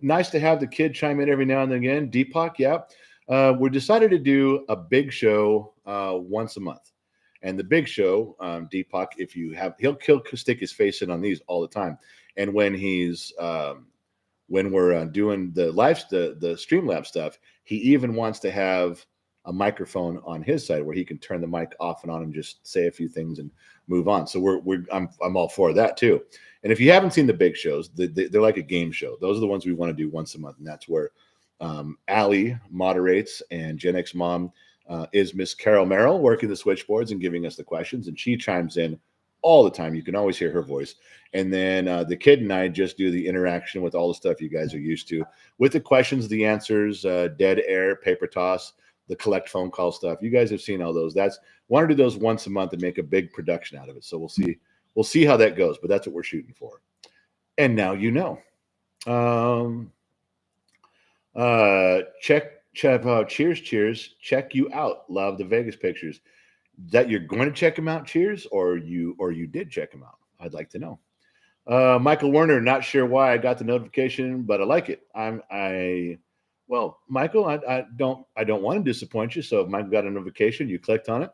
Nice to have the kid chime in every now and then again. Deepak, yeah. We decided to do a big show once a month. And the big show, Deepak, he'll stick his face in on these all the time. And when we're doing the Streamlabs stuff, he even wants to have a microphone on his side where he can turn the mic off and on and just say a few things and move on. So I'm all for that too. And if you haven't seen the big shows, they're like a game show. Those are the ones we want to do once a month, and that's where Allie moderates, and Gen X Mom is Miss Carol Merrill working the switchboards and giving us the questions, and she chimes in all the time. You can always hear her voice. And then the kid and I just do the interaction with all the stuff you guys are used to, with the questions, the answers, dead air, paper toss, the collect phone call stuff. You guys have seen all those. Want to do those once a month and make a big production out of it. So we'll see how that goes, but that's what we're shooting for. And now you know. Cheers, cheers. Check you out. Love the Vegas pictures. That you're going to check them out, cheers, or you did check them out? I'd like to know. Michael Werner, not sure why I got the notification, but I like it. Well, Michael, I don't want to disappoint you. So if Michael got a notification, you clicked on it.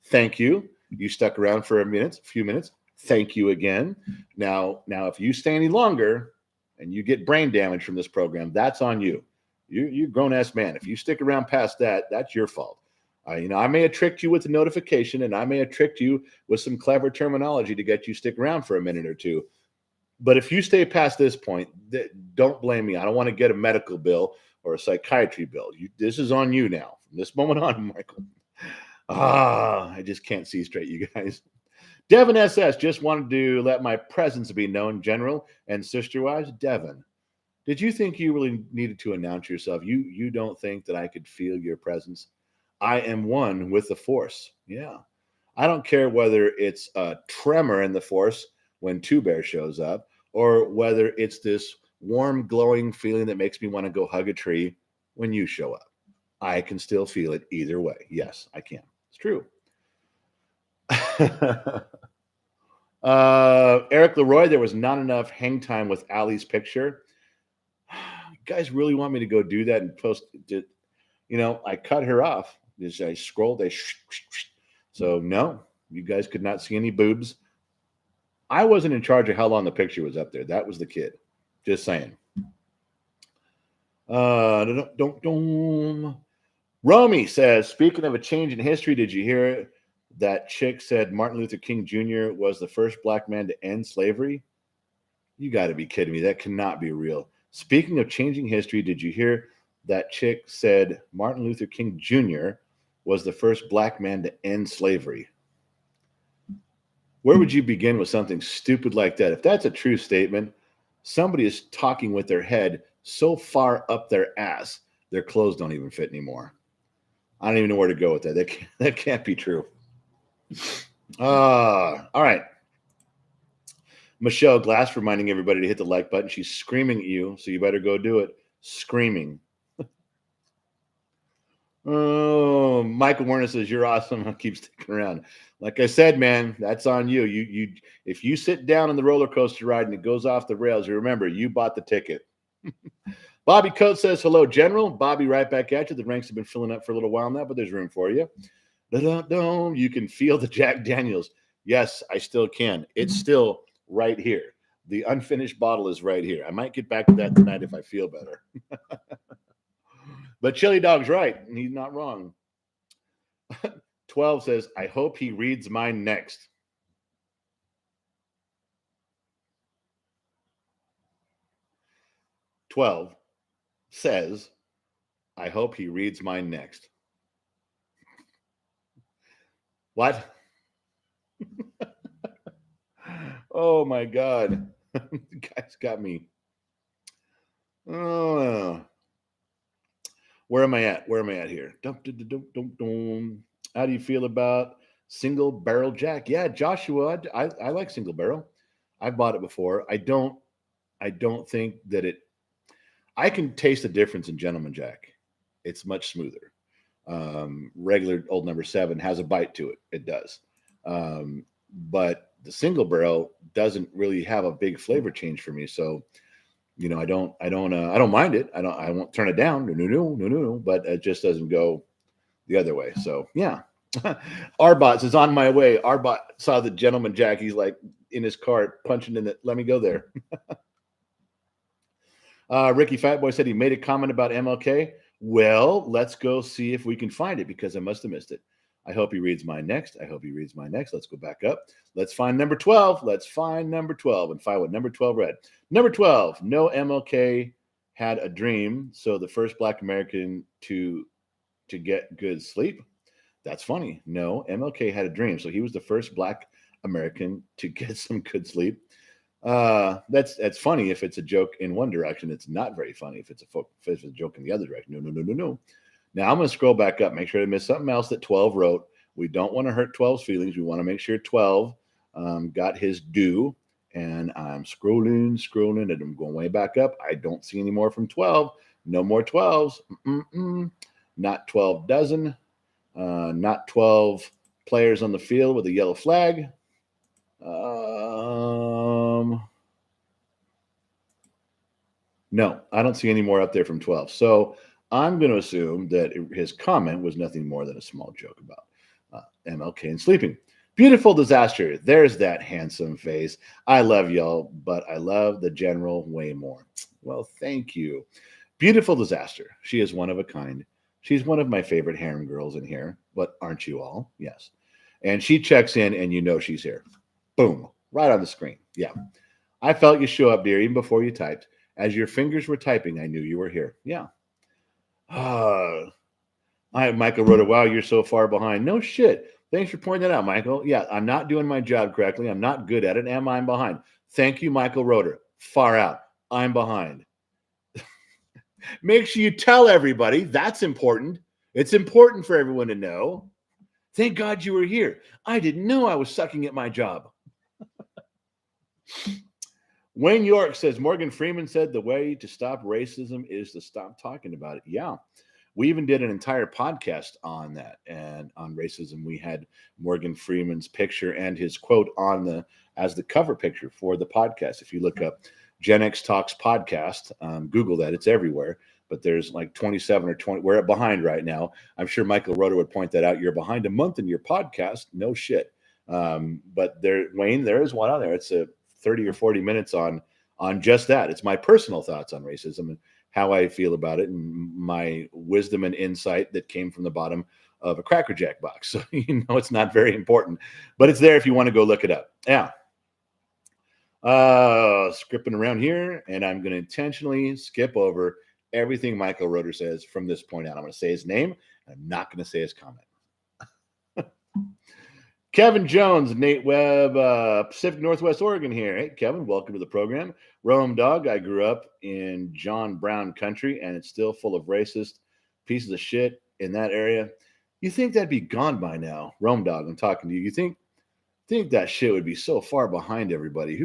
Thank you. You stuck around for a few minutes. Thank you again. Now, if you stay any longer and you get brain damage from this program, that's on you. You're a grown-ass man. If you stick around past that, that's your fault. I may have tricked you with the notification, and I may have tricked you with some clever terminology to get you stick around for a minute or two. But if you stay past this point, don't blame me. I don't want to get a medical bill or a psychiatry bill. This is on you now. From this moment on, Michael. I just can't see straight, you guys. Devin SS just wanted to let my presence be known, General and sister-wise. Devin, did you think you really needed to announce yourself? You don't think that I could feel your presence? I am one with the Force. Yeah. I don't care whether it's a tremor in the Force when Two Bear shows up, or whether it's this warm, glowing feeling that makes me want to go hug a tree when you show up. I can still feel it either way. Yes, I can. It's true. Eric Leroy, there was not enough hang time with Ali's picture. You guys really want me to go do that and post it? I cut her off. I scrolled. So no, you guys could not see any boobs. I wasn't in charge of how long the picture was up there. That was the kid. Just saying. Romy says, speaking of a change in history, did you hear that chick said Martin Luther King Jr. was the first black man to end slavery? You got to be kidding me. That cannot be real. Speaking of changing history, did you hear that chick said Martin Luther King Jr. was the first black man to end slavery? Where would you begin with something stupid like that? If that's a true statement, somebody is talking with their head so far up their ass, their clothes don't even fit anymore. I don't even know where to go with that. That can't be true. All right. Michelle Glass reminding everybody to hit the like button. She's screaming at you, so you better go do it. Screaming. Oh, Michael Werner says, you're awesome. I'll keep sticking around. Like I said, man, that's on you. You if you sit down on the roller coaster ride and it goes off the rails, you remember you bought the ticket. Bobby Coates says, hello, General. Bobby, right back at you. The ranks have been filling up for a little while now, but there's room for you. You can feel the Jack Daniels. Yes, I still can. It's still right here. The unfinished bottle is right here. I might get back to that tonight if I feel better. But Chili Dog's right, and he's not wrong. 12 says, I hope he reads mine next. "12 says, I hope he reads mine next." What? Oh my God. You guys got me. Oh. Where am I at? Where am I at here? How do you feel about single barrel Jack? Yeah, Joshua, I like single barrel. I've bought it before. I don't think that I can taste the difference in Gentleman Jack. It's much smoother. Regular Old Number 7 has a bite to it. It does. But the single barrel doesn't really have a big flavor change for me. So, I don't mind it. I won't turn it down. No. But it just doesn't go the other way. So yeah. Arbot is on my way. Arbot saw the Gentleman Jack. He's like in his car punching in it. Let me go there. Ricky Fatboy said he made a comment about MLK. Well, let's go see if we can find it because I must have missed it. I hope he reads mine next. Let's go back up. Let's find number 12. Let's find number 12 and find what number 12 read. Number 12, no, MLK had a dream. So the first Black American to get good sleep. That's funny. No, MLK had a dream. So he was the first Black American to get some good sleep. That's funny if it's a joke in one direction. It's not very funny if it's a joke in the other direction. No. Now I'm going to scroll back up, make sure I missed something else that 12 wrote. We don't want to hurt 12's feelings. We want to make sure 12 got his due and I'm scrolling, and I'm going way back up. I don't see any more from 12. No more 12s. Not 12 dozen. Not 12 players on the field with a yellow flag. No, I don't see any more up there from 12. So I'm going to assume that his comment was nothing more than a small joke about MLK and sleeping. Beautiful disaster. There's that handsome face. I love y'all, but I love the general way more. Well, thank you. Beautiful disaster. She is one of a kind. She's one of my favorite harem girls in here. But aren't you all? Yes. And she checks in, and you know she's here. Boom. Right on the screen. Yeah. I felt you show up, dear, even before you typed. As your fingers were typing, I knew you were here. Yeah. Michael wrote, wow, you're so far behind. No shit. Thanks for pointing that out, Michael. Yeah, I'm not doing my job correctly. I'm not good at it, and I'm behind. Thank you, Michael Roeder. Far out. I'm behind. Make sure you tell everybody. That's important. It's important for everyone to know. Thank God you were here. I didn't know I was sucking at my job. Wayne York says, Morgan Freeman said the way to stop racism is to stop talking about it. Yeah. We even did an entire podcast on that and on racism. We had Morgan Freeman's picture and his quote on as the cover picture for the podcast. If you look up Gen X Talks podcast, Google that. It's everywhere. But there's like 27 or 20. We're behind right now. I'm sure Michael Roeder would point that out. You're behind a month in your podcast. No shit. But Wayne, there is one on there. It's a 30 or 40 minutes on just that. It's my personal thoughts on racism and how I feel about it and my wisdom and insight that came from the bottom of a Cracker Jack box. So, it's not very important, but it's there if you want to go look it up. Yeah. Skipping around here, and I'm going to intentionally skip over everything Michael Roeder says from this point out. I'm going to say his name, and I'm not going to say his comment. Kevin Jones, Nate Webb, Pacific Northwest Oregon here. Hey, Kevin, welcome to the program. Rome Dog, I grew up in John Brown country, and it's still full of racist pieces of shit in that area. You think that'd be gone by now? Rome Dog, I'm talking to you. You think that shit would be so far behind everybody?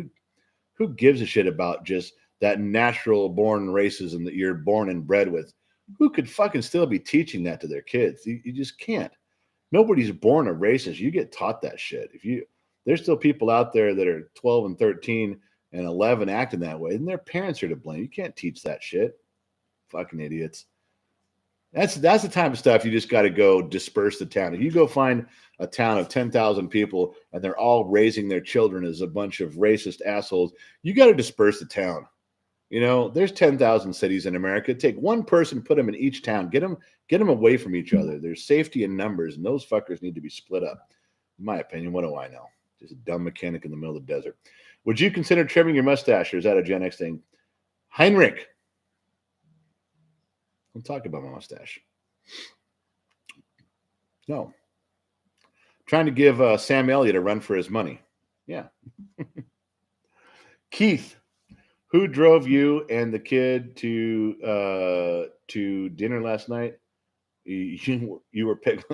Who gives a shit about just that natural born racism that you're born and bred with? Who could fucking still be teaching that to their kids? You just can't. Nobody's born a racist. You get taught that shit. There's still people out there that are 12 and 13 and 11 acting that way, and their parents are to blame. You can't teach that shit. Fucking idiots. That's the type of stuff you just got to go disperse the town. If you go find a town of 10,000 people and they're all raising their children as a bunch of racist assholes, you got to disperse the town. There's 10,000 cities in America. Take one person, put them in each town, get them away from each other. There's safety in numbers, and those fuckers need to be split up. In my opinion, what do I know? Just a dumb mechanic in the middle of the desert. Would you consider trimming your mustache, or is that a Gen X thing? Heinrich. Don't talk about my mustache. No. I'm trying to give Sam Elliott a run for his money. Yeah. Keith. Who drove you and the kid to dinner last night? You were picked.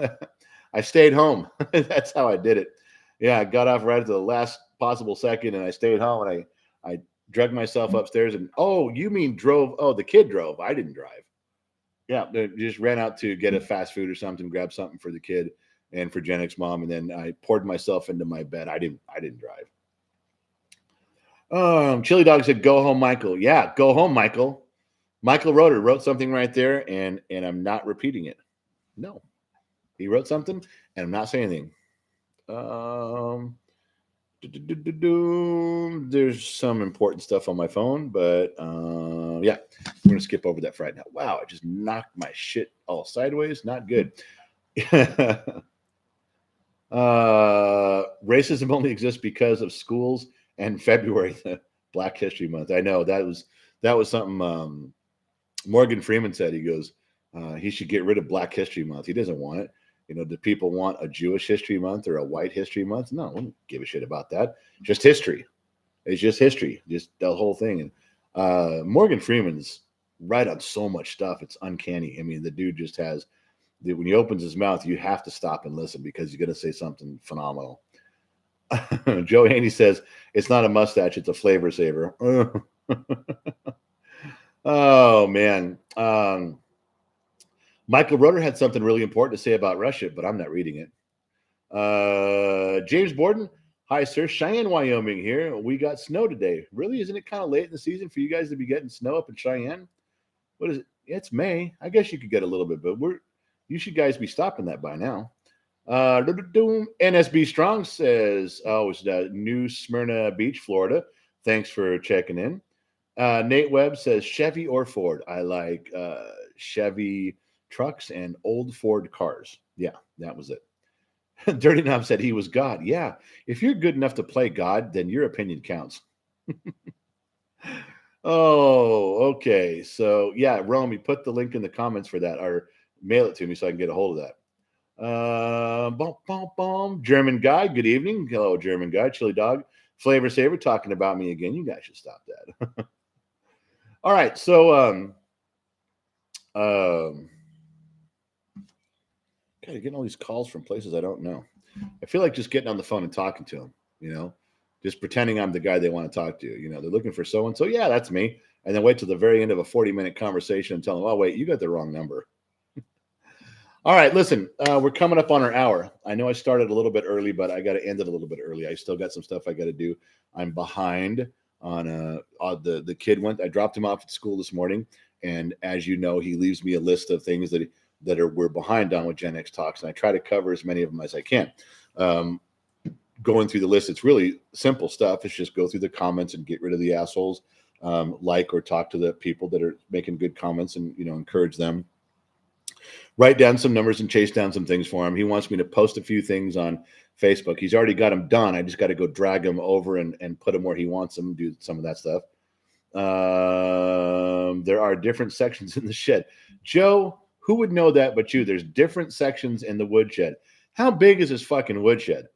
I stayed home. That's how I did it. Yeah, I got off right at the last possible second, and I stayed home, and I dragged myself upstairs. And you mean drove? Oh, the kid drove. I didn't drive. Yeah, just ran out to get a fast food or something, grab something for the kid and for Gen X mom, and then I poured myself into my bed. I didn't drive. Chili Dog said, "Go home, Michael." Yeah, go home, Michael. Michael Roeder wrote something right there, and I'm not repeating it. No, he wrote something, and I'm not saying anything. There's some important stuff on my phone, but yeah, we're gonna skip over that for right now. Wow, I just knocked my shit all sideways. Not good. Racism only exists because of schools and February, Black History Month. I know that was something Morgan Freeman said. He goes, he should get rid of Black History Month. He doesn't want it. Do people want a Jewish History Month or a White History Month? No, I don't give a shit about that. Just history. It's just history, just the whole thing. And Morgan Freeman's right on so much stuff. It's uncanny. I mean, the dude just has, when he opens his mouth, you have to stop and listen because he's going to say something phenomenal. Joe Haney says it's not a mustache; it's a flavor saver. Oh man. Michael Roeder had something really important to say about Russia, but I'm not reading it. James Borden, hi sir, Cheyenne, Wyoming here. We got snow today. Really, isn't it kind of late in the season for you guys to be getting snow up in Cheyenne? What is it? It's May. I guess you could get a little bit, but you should guys be stopping that by now. NSB Strong says, oh, it's New Smyrna Beach, Florida. Thanks for checking in. Nate Webb says Chevy or Ford. I like Chevy trucks and old Ford cars. Yeah, that was it. Dirty Knob said he was God. Yeah, if you're good enough to play God, then your opinion counts. Oh, okay. So yeah, Rome, put the link in the comments for that, or mail it to me so I can get a hold of that. German guy, good evening. Hello, German guy. Chili dog, flavor saver, talking about me again. You guys should stop that. All right, so God, you're getting all these calls from places I don't know. I feel like just getting on the phone and talking to them, just pretending I'm the guy they want to talk to. They're looking for so and so. Yeah, that's me. And then wait till the very end of a 40-minute conversation and tell them, oh, wait, you got the wrong number. All right, listen, we're coming up on our hour. I know I started a little bit early, but I got to end it a little bit early. I still got some stuff I got to do. I'm behind on the kid went. I dropped him off at school this morning, and as you know, he leaves me a list of things that we're behind on with Gen X Talks, and I try to cover as many of them as I can. Going through the list, it's really simple stuff. It's just go through the comments and get rid of the assholes. Like or talk to the people that are making good comments and encourage them. Write down some numbers and chase down some things for him. He wants me to post a few things on Facebook. He's already got them done. I just got to go drag them over and put them where he wants them, do some of that stuff. There are different sections in the shed. Joe, who would know that but you? There's different sections in the woodshed. How big is this fucking woodshed?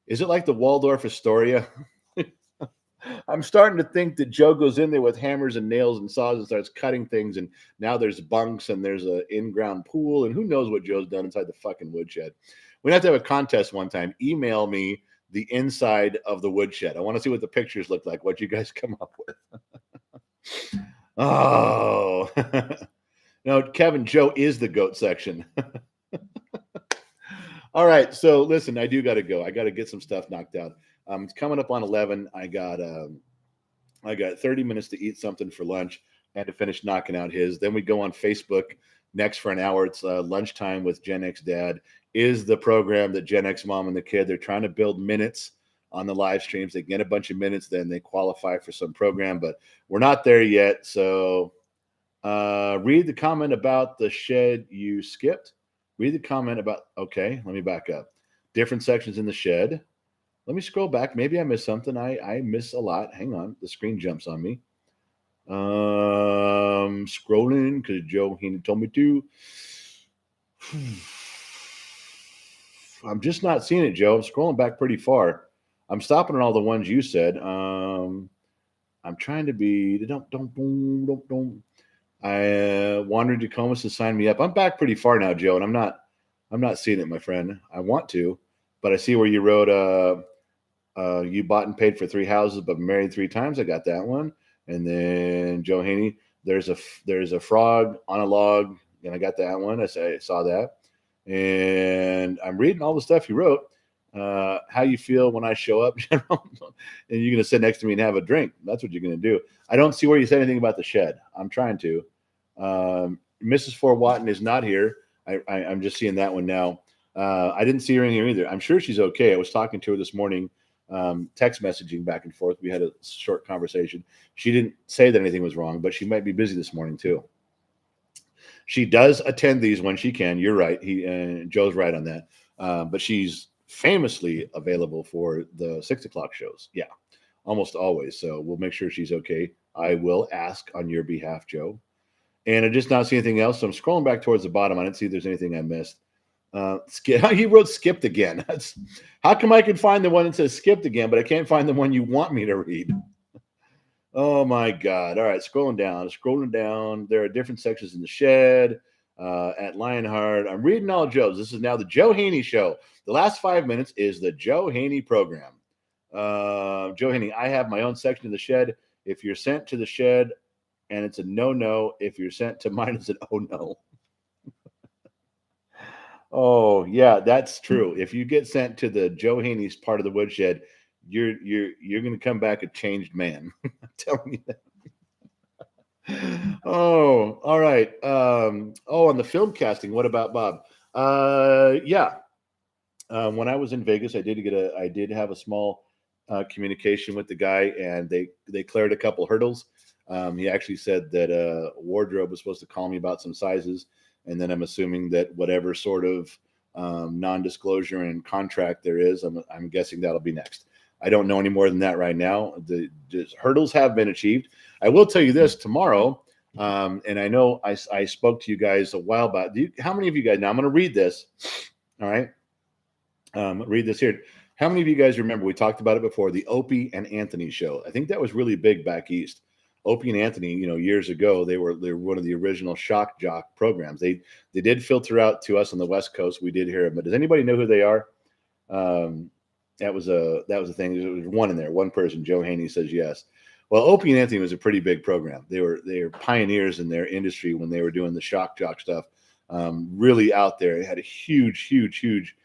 Is it like the Waldorf Astoria? I'm starting to think that Joe goes in there with hammers and nails and saws and starts cutting things, and now there's bunks and there's an in-ground pool, and who knows what Joe's done inside the fucking woodshed. We have to have a contest one time. Email me the inside of the woodshed. I want to see what the pictures look like, what you guys come up with. Oh. No, Kevin, Joe is the goat section. All right, so listen, I do got to go. I got to get some stuff knocked out. It's coming up on 11. I got 30 minutes to eat something for lunch and to finish knocking out his. Then we go on Facebook next for an hour. It's lunchtime with Gen X Dad. Is the program that Gen X Mom and the kid, they're trying to build minutes on the live streams. They get a bunch of minutes, then they qualify for some program, but we're not there yet. So read the comment about the shed you skipped. Read the comment about, okay, let me back up. Different sections in the shed. Let me scroll back. Maybe I missed something. I miss a lot. Hang on. The screen jumps on me. Scrolling because Joe Heaney told me to. I'm just not seeing it, Joe. I'm scrolling back pretty far. I'm stopping on all the ones you said. I'm trying to be. Don't. I wanted Tacomas to sign me up. I'm back pretty far now, Joe, and I'm not seeing it, my friend. I want to, but I see where you wrote you bought and paid for 3 houses, but married 3 times. I got that one. And then Joe Haney, there's a frog on a log, and I got that one. I saw that. And I'm reading all the stuff you wrote. How you feel when I show up, General? And you're going to sit next to me and have a drink. That's what you're going to do. I don't see where you said anything about the shed. I'm trying to. Mrs. Fort Watton is not here. I'm just seeing that one now. I didn't see her in here either. I'm sure she's okay. I was talking to her this morning, text messaging back and forth. We had a short conversation. She didn't say that anything was wrong, but she might be busy this morning too. She does attend these when she can. You're right. Joe's right on that. But she's famously available for the 6 o'clock shows. Yeah, almost always. So we'll make sure she's okay. I will ask on your behalf, Joe. And I just not see anything else. So I'm scrolling back towards the bottom. I didn't see if there's anything I missed. He wrote skipped again. How come I can find the one that says skipped again, but I can't find the one you want me to read? Oh my God. All right. Scrolling down. There are different sections in the shed, at Lionheart. I'm reading all Joe's. This is now the Joe Haney show. The last 5 minutes is the Joe Haney program. Joe Henning, I have my own section of the shed. If you're sent to the shed and it's a no. If you're sent to mine, it's an oh no. Oh yeah, that's true. If you get sent to the Joe Haney's part of the woodshed, you're going to come back a changed man. I'm telling you that. Oh, all right. On the film casting, what about Bob? Yeah. When I was in Vegas, I did have a small communication with the guy, and they cleared a couple hurdles. He actually said that wardrobe was supposed to call me about some sizes, and then I'm assuming that whatever sort of non-disclosure and contract there is, I'm guessing that'll be next. I don't know any more than that right now. The hurdles have been achieved. I will tell you this tomorrow, and I know I spoke to you guys a while back. How many of you guys? Now I'm going to read this. All right, read this here. How many of you guys remember we talked about it before? The Opie and Anthony show. I think that was really big back east. Opie and Anthony, years ago, they were one of the original shock jock programs. They did filter out to us on the West Coast. We did hear them, but does anybody know who they are? That was a thing. There was one in there. One person, Joe Haney, says yes. Well, Opie and Anthony was a pretty big program. They were pioneers in their industry when they were doing the shock jock stuff. Really out there. It had a huge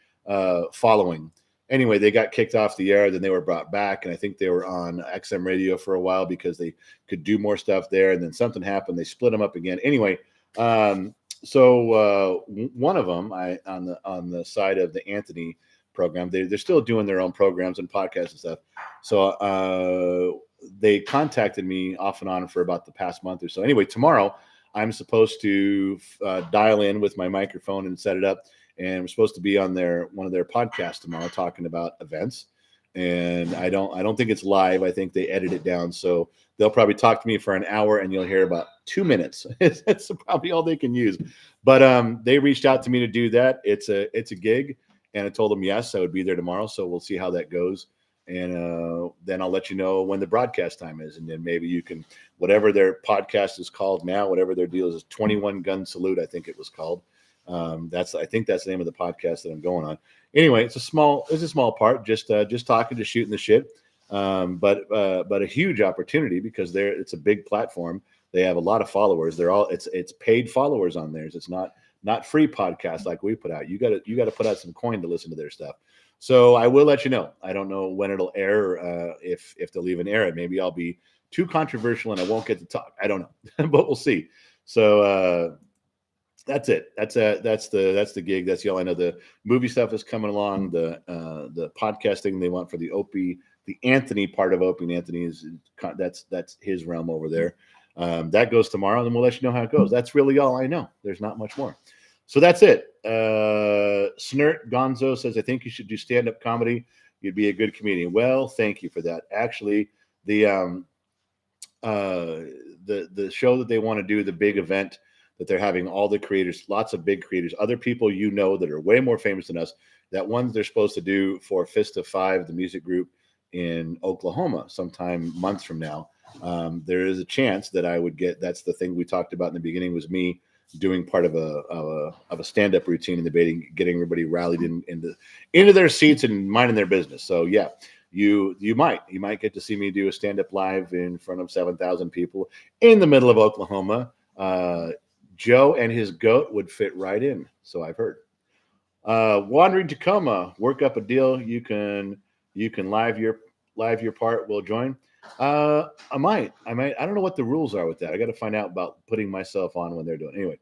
following. Anyway, they got kicked off the air, then they were brought back, and I think they were on XM radio for a while because they could do more stuff there, and then something happened. They split them up again. Anyway, so one of them, on the side of the Anthony program, they're still doing their own programs and podcasts and stuff. So they contacted me off and on for about the past month or so. Anyway, tomorrow I'm supposed to dial in with my microphone and set it up. And we're supposed to be on one of their podcasts tomorrow talking about events. And I don't think it's live. I think they edit it down. So they'll probably talk to me for an hour and you'll hear about 2 minutes. That's probably all they can use. But they reached out to me to do that. It's a gig. And I told them, yes, I would be there tomorrow. So we'll see how that goes. And then I'll let you know when the broadcast time is. And then maybe you can, whatever their podcast is called now, whatever their deal is 21 Gun Salute, I think it was called. I think that's the name of the podcast that I'm going on. Anyway, it's a small part, just talking, just shooting the shit. But a huge opportunity because it's a big platform. They have a lot of followers. It's paid followers on theirs. It's not free podcasts like we put out. You got to put out some coin to listen to their stuff. So I will let you know. I don't know when it'll air, if they'll even air it. Maybe I'll be too controversial and I won't get to talk. I don't know, but we'll see. So that's it. That's the gig. That's all I know. The movie stuff is coming along. The podcasting they want for the Anthony part of Opie and Anthony that's his realm over there. That goes tomorrow, and then we'll let you know how it goes. That's really all I know. There's not much more. So that's it. Snert Gonzo says, I think you should do stand-up comedy. You'd be a good comedian. Well, thank you for that. Actually, the show that they want to do, the big event that they're having, all the creators, lots of big creators, other people that are way more famous than us, that ones they're supposed to do for Fist of Five, the music group in Oklahoma, sometime months from now. There is a chance that I would get. That's the thing we talked about in the beginning, was me doing part of a stand-up routine and debating, getting everybody rallied into their seats and minding their business. So yeah, you might get to see me do a stand-up live in front of 7,000 people in the middle of Oklahoma. Joe and his goat would fit right in, so I've heard. Wandering Tacoma, work up a deal. You can live your part. We'll join. I might. I don't know what the rules are with that. I got to find out about putting myself on when they're doing it. Anyway,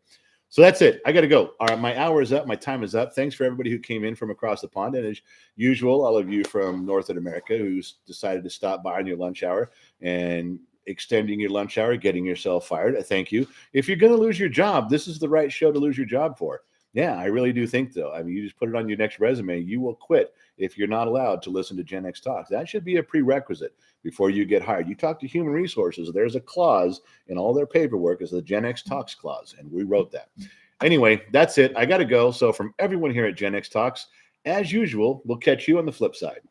so that's it. I got to go. All right, my hour is up. My time is up. Thanks for everybody who came in from across the pond, and as usual, all of you from North America who's decided to stop by on your lunch hour and extending your lunch hour, getting yourself fired. Thank you. If you're going to lose your job, this is the right show to lose your job for. Yeah, I really do think though. I mean, you just put it on your next resume. You will quit if you're not allowed to listen to Gen X Talks. That should be a prerequisite before you get hired. You talk to Human Resources. There's a clause in all their paperwork, is the Gen X Talks clause, and we wrote that. Anyway, that's it. I got to go. So from everyone here at Gen X Talks, as usual, we'll catch you on the flip side.